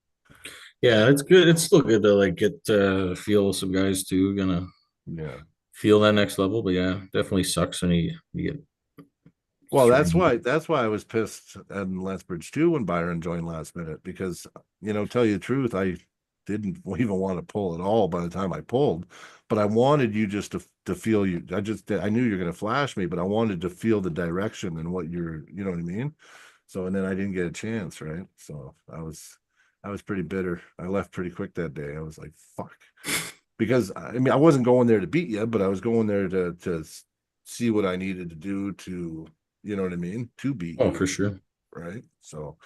Speaker 3: Yeah, it's good. It's still good to like get feel some guys too, gonna
Speaker 2: Yeah.
Speaker 3: feel that next level. But yeah, definitely sucks when you get
Speaker 2: Well,
Speaker 3: thrown.
Speaker 2: that's why I was pissed at Lethbridge too when Byron joined last minute because tell you the truth, I didn't even want to pull at all by the time I pulled, but I wanted you just to feel you. I knew you're going to flash me, but I wanted to feel the direction and what you know what I mean. So and then I didn't get a chance, right? So I was pretty bitter. I left pretty quick that day. I was like, fuck. because I mean I wasn't going there to beat you, but I was going there to see what I needed to do to, you know what I mean, to beat
Speaker 3: Oh,
Speaker 2: you,
Speaker 3: for sure.
Speaker 2: right? So,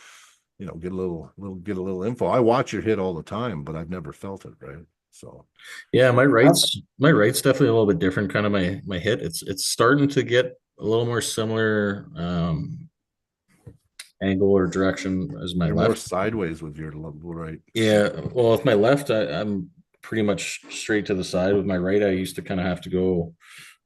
Speaker 2: you know, get a little info. I watch your hit all the time, but I've never felt it, right? So,
Speaker 3: Yeah, my right's definitely a little bit different. Kind of my hit. It's starting to get a little more similar angle or direction as my
Speaker 2: you're more
Speaker 3: left.
Speaker 2: sideways with your right.
Speaker 3: Yeah, well, with my left, I'm pretty much straight to the side. With my right, I used to kind of have to go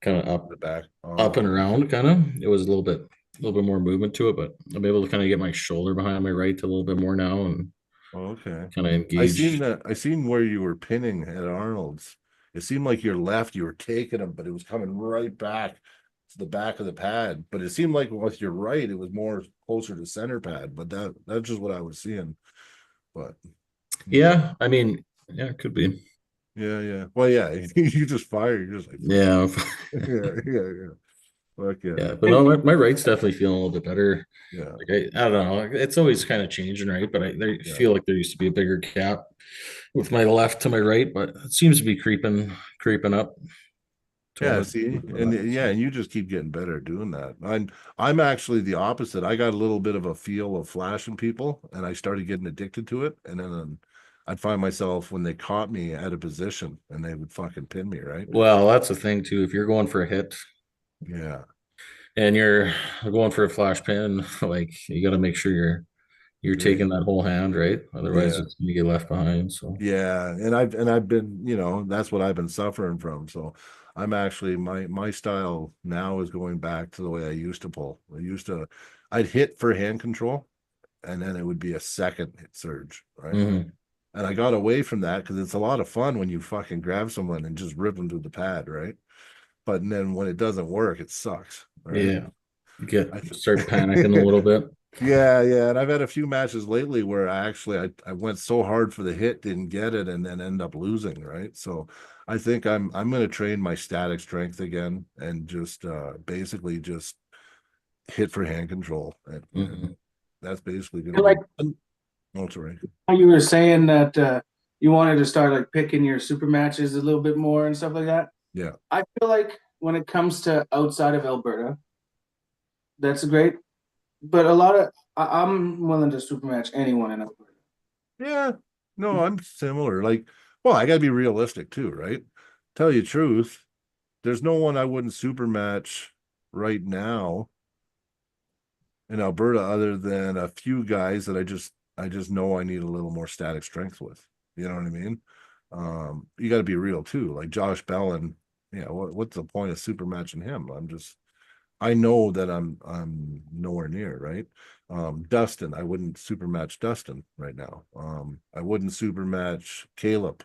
Speaker 3: kind of
Speaker 2: The back.
Speaker 3: up and
Speaker 2: Oh,
Speaker 3: around. Kind of. It was a little bit more movement to it, but I'm able to kind of get my shoulder behind my right a little bit more now and
Speaker 2: okay.
Speaker 3: kind of
Speaker 2: I seen
Speaker 3: engage.
Speaker 2: that. I seen where you were pinning at Arnold's. It seemed like your left, you were taking him, but it was coming right back to the back of the pad. But it seemed like with your right, it was more closer to center pad. But that's just what I was seeing. But
Speaker 3: Yeah, I mean, yeah, it could be.
Speaker 2: yeah, yeah. Well, yeah. You just fire. You're just like, fuck
Speaker 3: Yeah,
Speaker 2: it. Yeah, yeah, yeah. Fuck yeah,
Speaker 3: yeah, but no, my right's definitely feeling a little bit better.
Speaker 2: yeah,
Speaker 3: Like I don't know, it's always kind of changing, right? But I
Speaker 2: yeah.
Speaker 3: feel like there used to be a bigger gap with my left to my right, but it seems to be creeping up to a
Speaker 2: Yeah,
Speaker 3: little
Speaker 2: see,
Speaker 3: bit of
Speaker 2: and
Speaker 3: that.
Speaker 2: yeah,
Speaker 3: So.
Speaker 2: and you just keep getting better at doing that. I'm actually the opposite. I got a little bit of a feel of flashing people, and I started getting addicted to it. And then I'd find myself when they caught me at a position, and they would fucking pin me, right?
Speaker 3: Well, that's the thing too. If you're going for a hit
Speaker 2: Yeah,
Speaker 3: and you're going for a flash pin, like you got to make sure you're
Speaker 2: yeah,
Speaker 3: taking that whole hand, right? Otherwise,
Speaker 2: yeah,
Speaker 3: it's gonna get left behind. So.
Speaker 2: yeah. And I've been, you know, that's what I've been suffering from. So I'm actually my style now is going back to the way I used to pull. I'd hit for hand control, and then it would be a second hit surge, right?
Speaker 3: Mhm.
Speaker 2: And I got away from that because it's a lot of fun when you fucking grab someone and just rip them to the pad, right? But then when it doesn't work, it sucks, right?
Speaker 3: Yeah, you
Speaker 2: I
Speaker 3: start panicking a little bit.
Speaker 2: yeah, yeah. And I've had a few matches lately where I went so hard for the hit, didn't get it, and then end up losing, right? So I think I'm gonna train my static strength again and just basically just hit for hand control. And
Speaker 3: Mhm.
Speaker 2: that's basically gonna
Speaker 4: And like
Speaker 2: be oh, sorry.
Speaker 4: how you were saying that you wanted to start like picking your super matches a little bit more and stuff like that.
Speaker 2: Yeah.
Speaker 4: I feel like when it comes to outside of Alberta, that's great. But a lot of I'm willing to super match anyone in Alberta.
Speaker 2: Yeah, no, I'm similar. Like, well, I gotta be realistic too, right? Tell you the truth, there's no one I wouldn't super match right now in Alberta other than a few guys that I just know I need a little more static strength with. You know what I mean? You gotta be real too. Like Josh Bellin, yeah, what's the point of super matching him? I know that I'm nowhere near, right? Dustin, I wouldn't super match Dustin right now. I wouldn't super match Caleb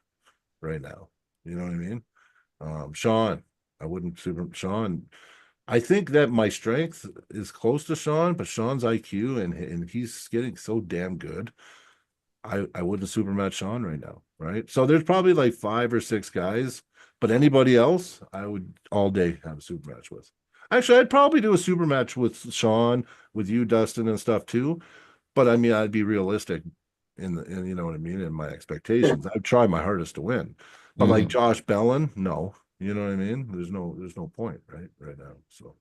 Speaker 2: right now. You know what I mean? Sean, I wouldn't super Sean. I think that my strength is close to Sean, but Sean's IQ and he's getting so damn good. I wouldn't super match Sean right now, right? So there's probably like 5 or 6 guys, but anybody else, I would all day have a super match with. Actually, I'd probably do a super match with Sean, with you, Dustin, and stuff too. But I mean, I'd be realistic in you know what I mean, in my expectations. I'd try my hardest to win. But like
Speaker 3: Mhm.
Speaker 2: Josh Bellin, no, you know what I mean? There's no point, right now. So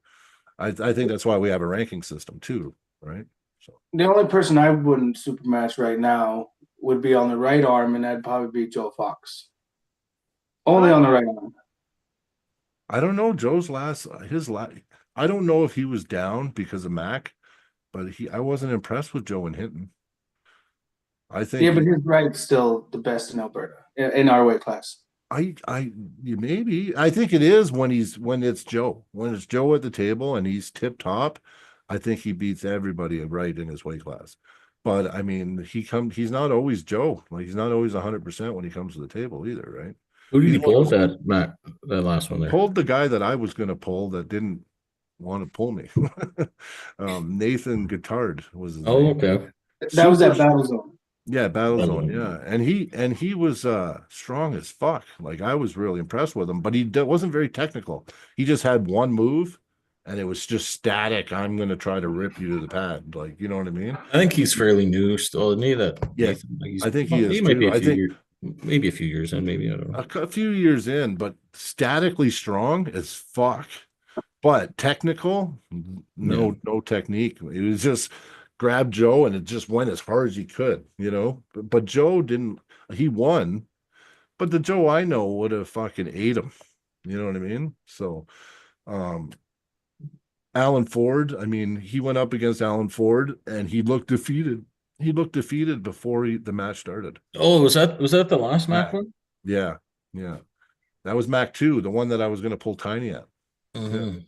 Speaker 2: I think that's why we have a ranking system too, right? So
Speaker 4: The only person I wouldn't super match right now would be on the right arm, and that'd probably be Joe Fox. Only
Speaker 2: I
Speaker 4: on the right arm.
Speaker 2: I don't know Joe's his last. I don't know if he was down because of Mac, but I wasn't impressed with Joe and Hinton. I think
Speaker 4: Yeah, but his right's still the best in Alberta in our weight class.
Speaker 2: maybe I think it is when it's Joe at the table and he's tip top. I think he beats everybody right in his weight class. But I mean, he's not always Joe. Like he's not always 100% when he comes to the table either, right?
Speaker 3: Who did
Speaker 2: He's
Speaker 3: you
Speaker 2: one
Speaker 3: pull
Speaker 2: of
Speaker 3: with that, Matt? That last one there.
Speaker 2: pulled the guy that I was going to pull that didn't want to pull me. Nathan Guitard was his
Speaker 3: Oh,
Speaker 2: name.
Speaker 3: okay.
Speaker 4: That was
Speaker 2: Super
Speaker 4: that battle zone.
Speaker 2: Yeah, Battle Zone,
Speaker 3: Um,
Speaker 2: yeah. And he was strong as fuck. Like I was really impressed with him, but he wasn't very technical. He just had one move and it was just static. I'm gonna try to rip you to the pad. Like, you know what I mean?
Speaker 3: I think he's fairly new still. Isn't he? That
Speaker 2: Yeah,
Speaker 3: Nathan, like
Speaker 2: I think he
Speaker 3: he
Speaker 2: is
Speaker 3: might be
Speaker 2: too.
Speaker 3: a few years. maybe a few years in, maybe I don't know.
Speaker 2: A few years in, but statically strong as fuck. But technical, no technique. It was just grab Joe and it just went as hard as he could, you know. But Joe didn't. He won, but the Joe I know would have fucking ate him. You know what I mean? So, um, Alan Ford. I mean, he went up against Alan Ford and he looked defeated. He looked defeated before the match started.
Speaker 3: Oh, was that the last Mac
Speaker 2: Yeah.
Speaker 3: one?
Speaker 2: Yeah, yeah. That was Mac 2, the one that I was going to pull Tiny at.
Speaker 3: Mhm.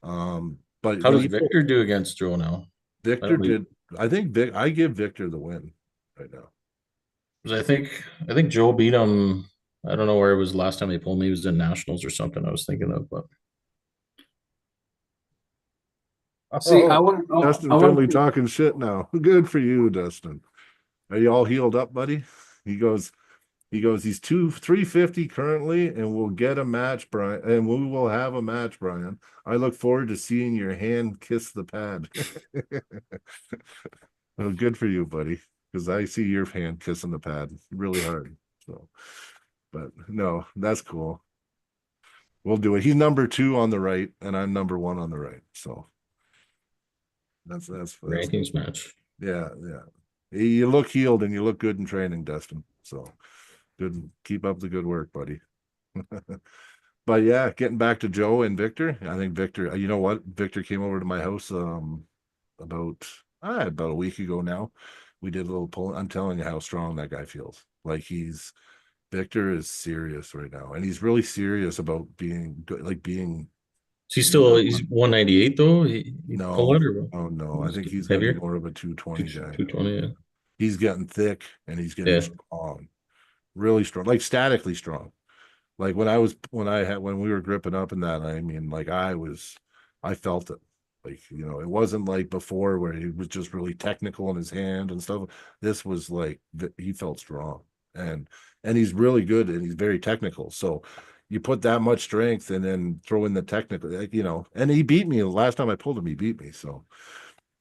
Speaker 2: But
Speaker 3: How
Speaker 2: when
Speaker 3: does
Speaker 2: he
Speaker 3: Victor do against Joe now?
Speaker 2: Victor did, I think I give Victor the win right now.
Speaker 3: 'Cause I think Joe beat him. I don't know where it was last time they pulled me. He was in nationals or something. I was thinking of, but
Speaker 4: See,
Speaker 2: Oh, Dustin
Speaker 4: I
Speaker 2: Finley
Speaker 4: want.
Speaker 2: talking shit now. Good for you, Dustin. Are you all healed up, buddy? He goes, he's 350 currently, and we'll get a match, Brian, and we will have a match, Brian. I look forward to seeing your hand kiss the pad. Well, good for you, buddy, because I see your hand kissing the pad really hard. So, but no, that's cool. We'll do it. He's number 2 on the right, and I'm number 1 on the right. So that's
Speaker 3: rankings match.
Speaker 2: yeah, yeah. You look healed and you look good in training, Dustin. So good. Keep up the good work, buddy. But yeah, getting back to Joe and Victor, I think Victor, you know what? Victor came over to my house about about a week ago now. We did a little pull. I'm telling you how strong that guy feels. Like Victor is serious right now, and he's really serious about being good, like being
Speaker 3: He's 198 though. He pull
Speaker 2: no,
Speaker 3: it or what?
Speaker 2: oh no. I think he's gonna be
Speaker 3: Heavier?
Speaker 2: more of a 220 guy.
Speaker 3: 220, yeah.
Speaker 2: He's getting thick and he's getting
Speaker 3: Yeah.
Speaker 2: strong, really strong, like statically strong. Like when we were gripping up in that, I mean, like I felt it. Like, you know, it wasn't like before where he was just really technical in his hand and stuff. This was like he felt strong and he's really good and he's very technical. So you put that much strength and then throw in the technical, like, you know, and he beat me the last time I pulled him, he beat me. So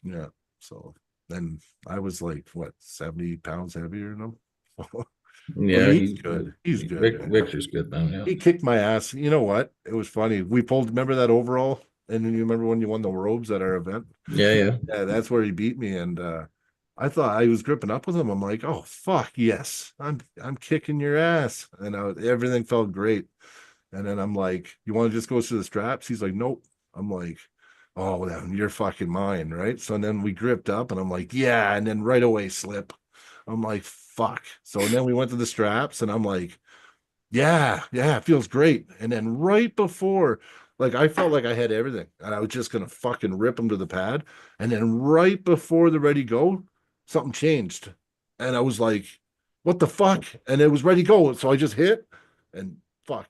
Speaker 2: yeah. So then I was like, what, 70 pounds heavier than him? But
Speaker 3: Yeah,
Speaker 2: he's good. He's good.
Speaker 3: Victor's good man. Yeah.
Speaker 2: He kicked my ass. You know what? It was funny. We pulled, remember that overall? And then you remember when you won the robes at our event?
Speaker 3: Yeah, yeah.
Speaker 2: Yeah, that's where he beat me. And I thought I was gripping up with him. I'm like, oh fuck, yes. I'm kicking your ass. And everything felt great. And then I'm like, you want to just go to the straps? He's like, nope. I'm like, oh, then you're fucking mine, right? So then we gripped up and I'm like, yeah, and then right away slip. I'm like, fuck. So then we went to the straps and I'm like, yeah, it feels great. And then right before, like I felt like I had everything and I was just gonna fucking rip him to the pad. And then right before the ready go, something changed. And I was like, what the fuck? And it was ready go. So I just hit and fuck,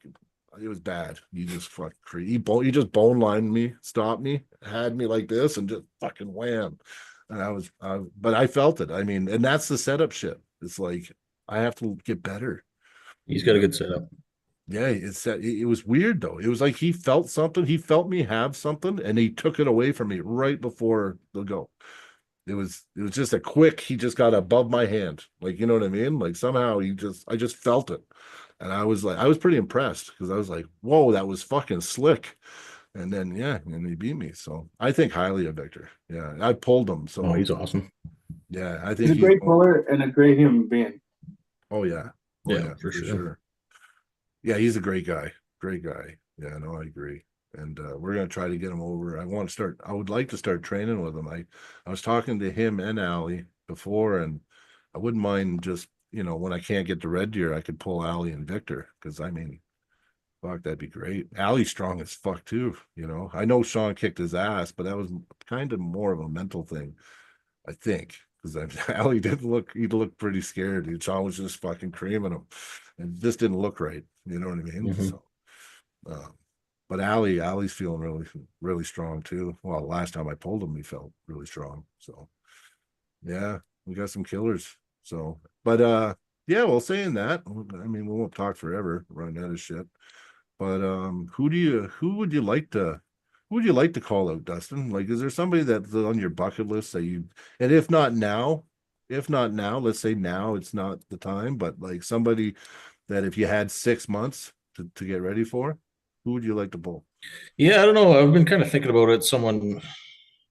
Speaker 2: it was bad. You just fuck you just bone lined me, stopped me, had me like this, and just fucking wham. And but I felt it. I mean, and that's the setup shit. It's like I have to get better.
Speaker 3: He's got a good setup.
Speaker 2: Yeah, it was weird though. It was like he felt something. He felt me have something, and he took it away from me right before the go. It was just a quick. He just got above my hand, like, you know what I mean. Like somehow I just felt it, and I was pretty impressed because I was like, whoa, that was fucking slick. And then yeah, and he beat me. So I think highly of Victor. Yeah, I pulled him. So
Speaker 3: Oh, he's awesome.
Speaker 2: yeah, I
Speaker 4: He's
Speaker 2: think
Speaker 4: a great puller and a great human being.
Speaker 2: Oh yeah,
Speaker 3: Yeah, for sure.
Speaker 2: Yeah, he's a great guy. Great guy. Yeah, no, I agree. And we're gonna try to get him over. I would like to start training with him. I was talking to him and Allie before, and I wouldn't mind just, you know, when I can't get to Red Deer, I could pull Allie and Victor because I mean, fuck, that'd be great. Allie's strong as fuck too. You know, I know Sean kicked his ass, but that was kind of more of a mental thing, I think. Because Allie he looked pretty scared. Sean was just fucking creaming him. And this didn't look right. You know what I mean?
Speaker 3: Mhm.
Speaker 2: So but Allie's feeling really, really strong too. Well, last time I pulled him, he felt really strong. So yeah, we got some killers. So, but yeah, well, saying that, I mean, we won't talk forever, running out of shit. But who would you like to call out, Dustin? Like, is there somebody that's on your bucket list that you, and if not now, if not now, let's say now it's not the time, but like somebody that if you had 6 months to get ready for, who would you like to pull?
Speaker 3: Yeah, I don't know. I've been kind of thinking about it. Someone,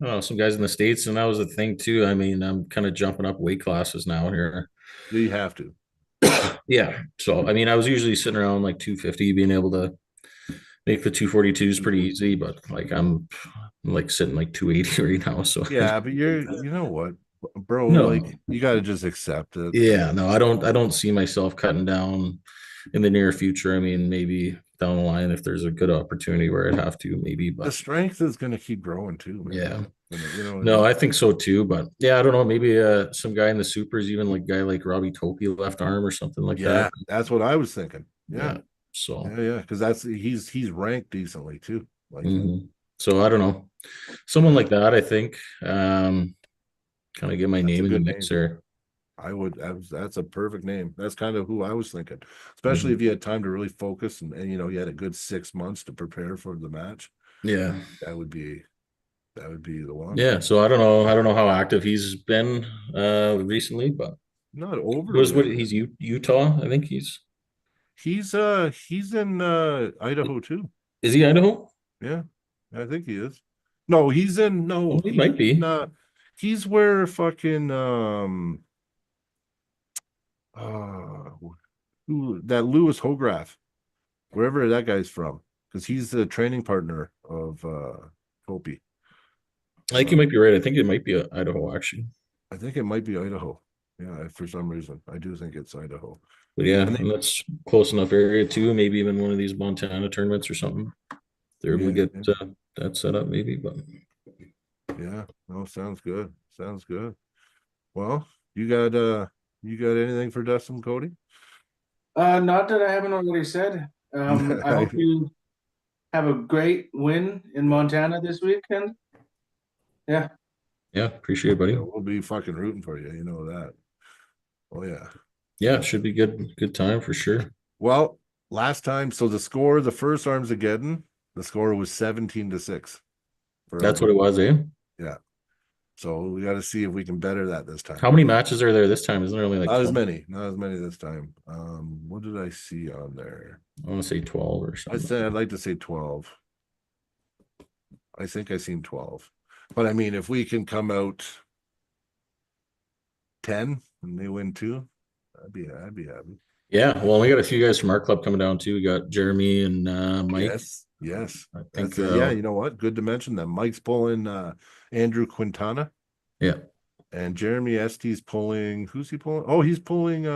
Speaker 3: I don't know, some guys in the States, and that was the thing too. I mean, I'm kind of jumping up weight classes now here.
Speaker 2: You have to.
Speaker 3: Yeah. So, I mean, I was usually sitting around like 250, being able to make the 242s pretty easy, but like I'm like sitting like 280 right now. So,
Speaker 2: Yeah, but you know what, bro,
Speaker 3: no.
Speaker 2: like you got to just accept it.
Speaker 3: Yeah, no, I don't see myself cutting down in the near future. I mean, maybe down the line if there's a good opportunity where I'd have to, maybe,
Speaker 2: The
Speaker 3: but
Speaker 2: strength is going to keep growing too, man.
Speaker 3: yeah.
Speaker 2: You know what I
Speaker 3: No,
Speaker 2: mean?
Speaker 3: I think so too. But yeah, I don't know. Maybe some guy in the supers, even like guy like Robbie Topi left arm or something like
Speaker 2: Yeah,
Speaker 3: that.
Speaker 2: that's what I was thinking. Yeah,
Speaker 3: Yeah. So
Speaker 2: yeah, because that's he's ranked decently too. Like
Speaker 3: mhm. So I don't know. Someone like that, I think. Kind of get my
Speaker 2: that's a
Speaker 3: name in the
Speaker 2: good
Speaker 3: mix
Speaker 2: name.
Speaker 3: there.
Speaker 2: That's a perfect name. That's kind of who I was thinking, especially if you had time to really focus and you know you had a good 6 months to prepare for the match.
Speaker 3: Yeah.
Speaker 2: That would be the one.
Speaker 3: Yeah. So I don't know. I don't know how active he's been recently, but
Speaker 2: Not
Speaker 3: was
Speaker 2: overly
Speaker 3: what
Speaker 2: active.
Speaker 3: he's Utah. I think
Speaker 2: He's in Idaho too.
Speaker 3: is he Idaho?
Speaker 2: Yeah, I think he is. No, he's in no,
Speaker 3: Oh, he might be.
Speaker 2: he's where fucking uh who that Lewis Hograth, wherever that guy's from, because he's the training partner of Kopi.
Speaker 3: I think you might be right. I think it might be Idaho actually.
Speaker 2: I think it might be Idaho. Yeah, for some reason. I do think it's Idaho.
Speaker 3: But yeah,
Speaker 2: And
Speaker 3: and that's close enough area too. Maybe even one of these Montana tournaments or something. They're able to
Speaker 2: yeah,
Speaker 3: get that set up, maybe. But
Speaker 2: yeah. No, sounds good. Sounds good. Well, you got anything for Dustin Cody?
Speaker 4: Not that I haven't already said. I hope you have a great win in Montana this weekend. Yeah.
Speaker 3: yeah, appreciate it, buddy.
Speaker 2: Yeah, we'll be fucking rooting for you. You know that. Oh yeah.
Speaker 3: Yeah, should be good time for sure.
Speaker 2: Well, last time, so the score, the first Armsageddon, the score was 17-6 for
Speaker 3: That's what it was, eh?
Speaker 2: Yeah. So we got to see if we can better that this time.
Speaker 3: How many matches are there this time? Isn't there only like
Speaker 2: Not as
Speaker 3: 12?
Speaker 2: many, not as many this time. What did I see on there?
Speaker 3: I want to say 12 or
Speaker 2: I
Speaker 3: something.
Speaker 2: said I'd like to say 12. I think I seen 12. But I mean, if we can come out 10 and they win 2, I'd be happy.
Speaker 3: Yeah, well, we got a few guys from our club coming down too. We got Jeremy and Mike.
Speaker 2: Yes.
Speaker 3: I think
Speaker 2: Yeah, you know what? Good to mention that. Mike's pulling Andrew Quintana.
Speaker 3: yeah.
Speaker 2: And Jeremy Estie's pulling. Who's he pulling? Oh, he's pulling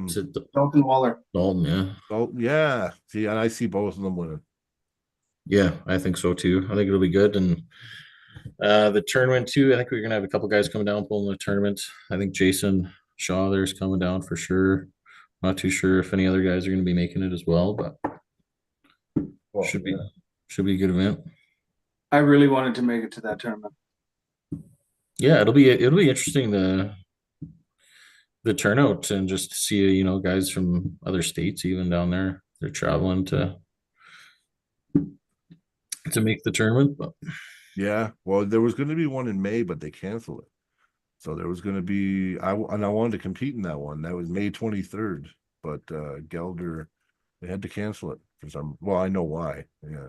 Speaker 3: Is it
Speaker 4: Dalton Waller.
Speaker 3: Dalton? Yeah.
Speaker 2: Oh yeah. See, and I see both of them winning.
Speaker 3: Yeah, I think so too. I think it'll be good. And the tournament too. I think we're gonna have a couple guys coming down pulling the tournament. I think Jason Shaw there's coming down for sure. Not too sure if any other guys are gonna be making it as well, but should be a good event.
Speaker 4: I really wanted to make it to that tournament.
Speaker 3: Yeah, it'll be interesting the turnout and just to see guys from other states even down there. They're traveling to make the tournament, but
Speaker 2: Yeah. Well, there was going to be one in May, but they canceled it. So there was going to be I wanted to compete in that one. That was May 23rd, but Gelder they had to cancel it for some. Well, I know why. Yeah,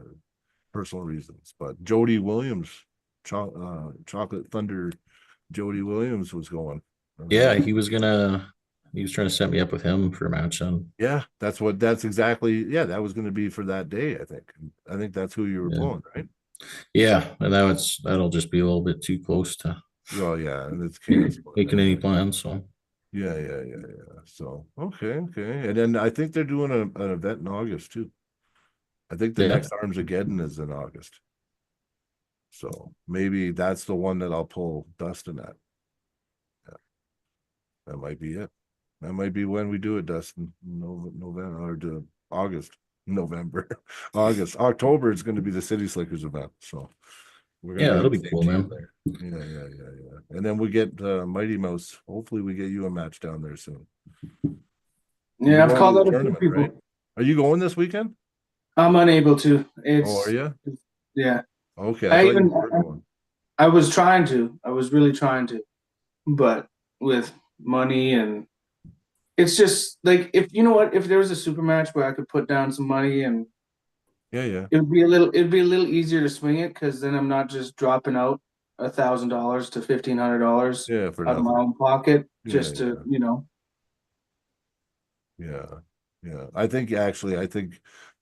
Speaker 2: personal reasons. But Jody Williams, Chocolate Thunder, Jody Williams was going.
Speaker 3: yeah, he was trying to set me up with him for a match on.
Speaker 2: Yeah, that's exactly. Yeah, that was going to be for that day. I think that's who you were pulling, right?
Speaker 3: Yeah, and that'll just be a little bit too close to
Speaker 2: Well, yeah, and it's canceled.
Speaker 3: making any plans. So
Speaker 2: Yeah. So okay, and then I think they're doing an event in August too. I think the
Speaker 3: Yeah.
Speaker 2: next Armsageddon is in August. So maybe that's the one that I'll pull Dustin at. Yeah, that might be it. That might be when we do it, Dustin. November or to August, November, August, October. It's going to be the City Slickers event. So we're gonna
Speaker 3: yeah,
Speaker 2: have
Speaker 3: that'll
Speaker 2: the
Speaker 3: be
Speaker 2: same
Speaker 3: cool,
Speaker 2: team
Speaker 3: man.
Speaker 2: there. Yeah. And then we get Mighty Mouse. Hopefully, we get you a match down there soon. You're
Speaker 4: Yeah, I've
Speaker 2: going
Speaker 4: called
Speaker 2: to
Speaker 4: out
Speaker 2: the
Speaker 4: a few
Speaker 2: tournament,
Speaker 4: people.
Speaker 2: right? Are you going this weekend?
Speaker 4: I'm unable to.
Speaker 2: Oh, are you?
Speaker 4: Yeah.
Speaker 2: Okay,
Speaker 4: I
Speaker 2: I thought
Speaker 4: even-
Speaker 2: you were going.
Speaker 4: I was trying to. I was really trying to, but with money, and it's just like, if you know what, if there was a super match where I could put down some money, and
Speaker 2: Yeah.
Speaker 4: it'd be a little easier to swing it, because then I'm not just dropping out $1,000 to $1,500
Speaker 2: Yeah, for
Speaker 4: out of my
Speaker 2: nothing.
Speaker 4: own pocket
Speaker 2: Yeah,
Speaker 4: just to, you know.
Speaker 2: Yeah. I think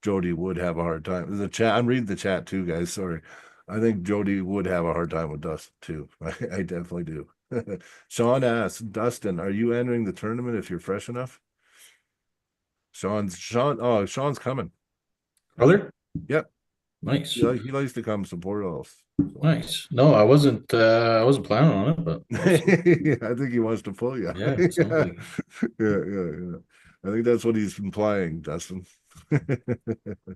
Speaker 2: Jody would have a hard time. The chat, I'm reading the chat too, guys. Sorry. I think Jody would have a hard time with Dustin too. I definitely do. Sean asks, Dustin, are you entering the tournament if you're fresh enough? Sean's coming.
Speaker 3: Brother?
Speaker 2: Yep.
Speaker 3: Nice.
Speaker 2: He likes to come support us.
Speaker 3: Nice. No, I wasn't planning on it, but
Speaker 2: I think he wants to pull you.
Speaker 3: yeah, it sounds like
Speaker 2: Yeah. I think that's what he's implying, Dustin.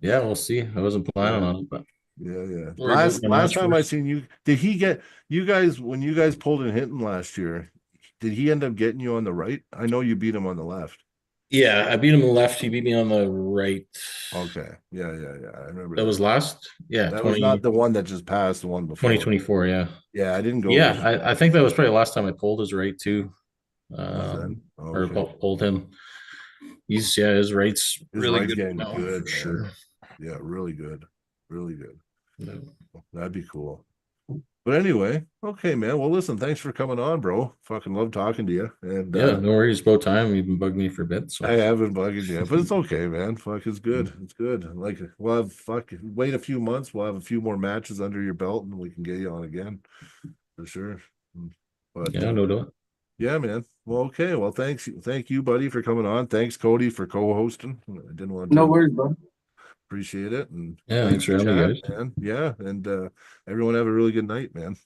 Speaker 3: yeah, we'll see. I wasn't planning on it, but
Speaker 2: Yeah.
Speaker 3: worry about my
Speaker 2: Last
Speaker 3: match
Speaker 2: time I
Speaker 3: first.
Speaker 2: seen you, did he get you guys when you guys pulled in Hinton last year? Did he end up getting you on the right? I know you beat him on the left.
Speaker 3: Yeah, I beat him on the left. He beat me on the right.
Speaker 2: Okay. Yeah. I remember
Speaker 3: That was last. Yeah,
Speaker 2: that was not the one that just passed, the one before.
Speaker 3: 2024. Yeah.
Speaker 2: Yeah, I didn't go.
Speaker 3: Yeah, I think that was probably the last time I pulled his right too.
Speaker 2: Was then?
Speaker 3: Or
Speaker 2: Okay.
Speaker 3: pulled him. His right's
Speaker 2: His
Speaker 3: really
Speaker 2: right
Speaker 3: good
Speaker 2: game
Speaker 3: now,
Speaker 2: good,
Speaker 3: for sure.
Speaker 2: Yeah, really good. Really good.
Speaker 3: Yeah.
Speaker 2: That'd be cool. But anyway, okay, man. Well, listen, thanks for coming on, bro. Fucking love talking to you. And
Speaker 3: Yeah, no worries. About time. You've been bugging me for a bit. So
Speaker 2: I haven't bugged you, but it's okay, man. Fuck, it's good. It's good. Like we'll have wait a few months. We'll have a few more matches under your belt, and we can get you on again for sure. But
Speaker 3: yeah, no doubt.
Speaker 2: yeah, man. Well, okay. Well, thank you, buddy, for coming on. Thanks, Cody, for co-hosting. I didn't want to
Speaker 4: No worries, bro.
Speaker 2: appreciate it, and
Speaker 3: Yeah, thanks for having me,
Speaker 2: chat,
Speaker 3: guys.
Speaker 2: man. Yeah, and everyone have a really good night, man.